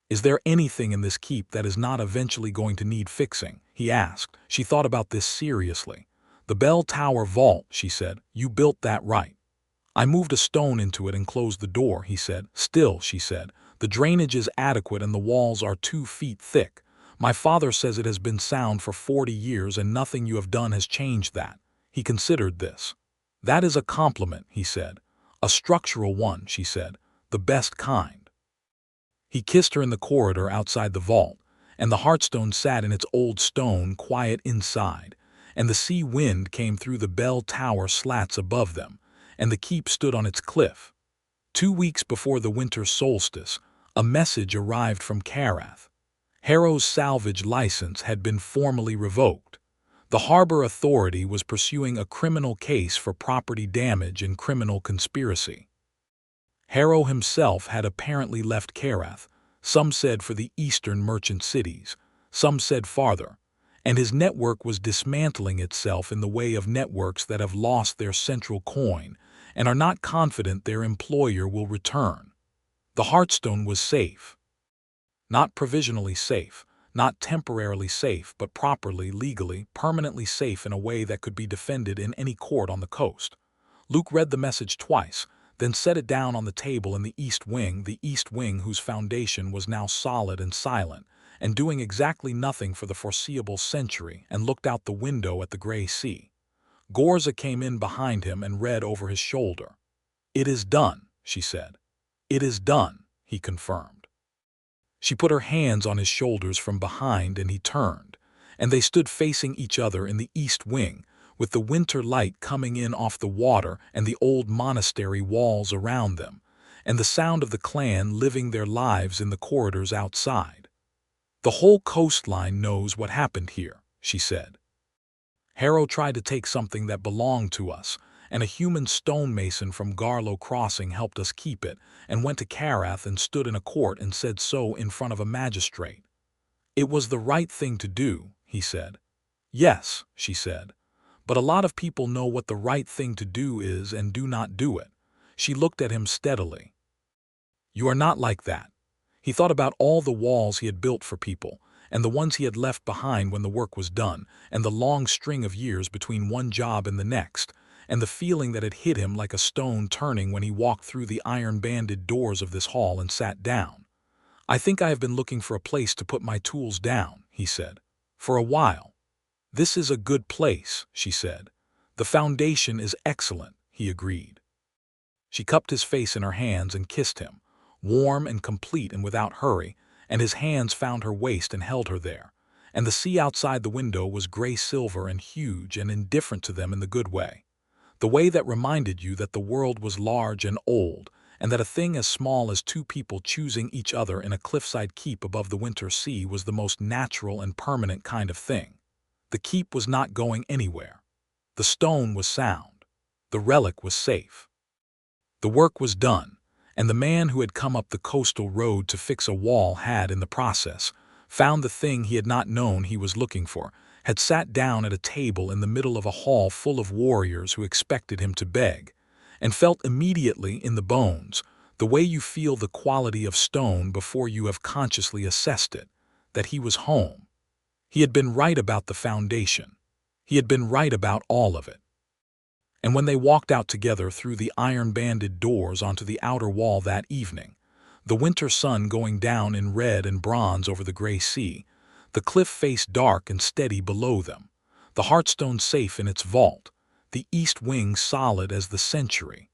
"Is there anything in this keep that is not eventually going to need fixing?" he asked. She thought about this seriously. "The bell tower vault," she said. "You built that, right?" "I moved a stone into it and closed the door," he said. "Still," she said, "the drainage is adequate and the walls are 2 feet thick. My father says it has been sound for 40 years and nothing you have done has changed that." He considered this. "That is a compliment," he said. "A structural one," she said. "The best kind." He kissed her in the corridor outside the vault, and the hearthstone sat in its old stone quiet inside, and the sea wind came through the bell tower slats above them, and the keep stood on its cliff. 2 weeks before the winter solstice, a message arrived from Karath. Harrow's salvage license had been formally revoked. The harbor authority was pursuing a criminal case for property damage and criminal conspiracy. Harrow himself had apparently left Karath, some said for the eastern merchant cities, some said farther, and his network was dismantling itself in the way of networks that have lost their central coin and are not confident their employer will return. The Hearthstone was safe. Not provisionally safe, not temporarily safe, but properly, legally, permanently safe in a way that could be defended in any court on the coast. Luke read the message twice, then set it down on the table in the east wing whose foundation was now solid and silent, and doing exactly nothing for the foreseeable century, and looked out the window at the gray sea. Ghorza came in behind him and read over his shoulder. "It is done," she said. "It is done," he confirmed. She put her hands on his shoulders from behind and he turned, and they stood facing each other in the east wing, with the winter light coming in off the water and the old monastery walls around them, and the sound of the clan living their lives in the corridors outside. "The whole coastline knows what happened here," she said. "Harrow tried to take something that belonged to us, and a human stonemason from Garlow Crossing helped us keep it, and went to Carath and stood in a court and said so in front of a magistrate. It was the right thing to do," he said. "Yes," she said, "but a lot of people know what the right thing to do is and do not do it." She looked at him steadily. "You are not like that." He thought about all the walls he had built for people, and the ones he had left behind when the work was done, and the long string of years between one job and the next, and the feeling that had hit him like a stone turning when he walked through the iron-banded doors of this hall and sat down. "I think I have been looking for a place to put my tools down," he said, "for a while." "This is a good place," she said. "The foundation is excellent," he agreed. She cupped his face in her hands and kissed him, warm and complete and without hurry, and his hands found her waist and held her there, and the sea outside the window was gray-silver and huge and indifferent to them in the good way. The way that reminded you that the world was large and old, and that a thing as small as two people choosing each other in a cliffside keep above the winter sea was the most natural and permanent kind of thing. The keep was not going anywhere. The stone was sound. The relic was safe. The work was done, and the man who had come up the coastal road to fix a wall had, in the process, found the thing he had not known he was looking for, had sat down at a table in the middle of a hall full of warriors who expected him to beg, and felt immediately in the bones, the way you feel the quality of stone before you have consciously assessed it, that he was home. He had been right about the foundation. He had been right about all of it. And when they walked out together through the iron-banded doors onto the outer wall that evening, the winter sun going down in red and bronze over the gray sea, the cliff face dark and steady below them, the heartstone safe in its vault, the east wing solid as the century,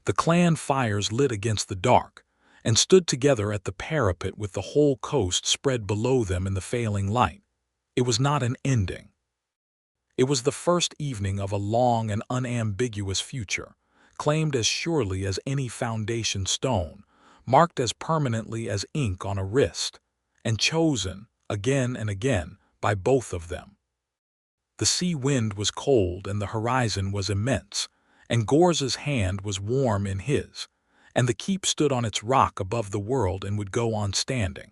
the clan fires lit against the dark, and stood together at the parapet with the whole coast spread below them in the failing light. It was not an ending. It was the first evening of a long and unambiguous future, claimed as surely as any foundation stone, marked as permanently as ink on a wrist, and chosen, again and again, by both of them. The sea wind was cold and the horizon was immense, and Ghorza's hand was warm in his, and the keep stood on its rock above the world and would go on standing.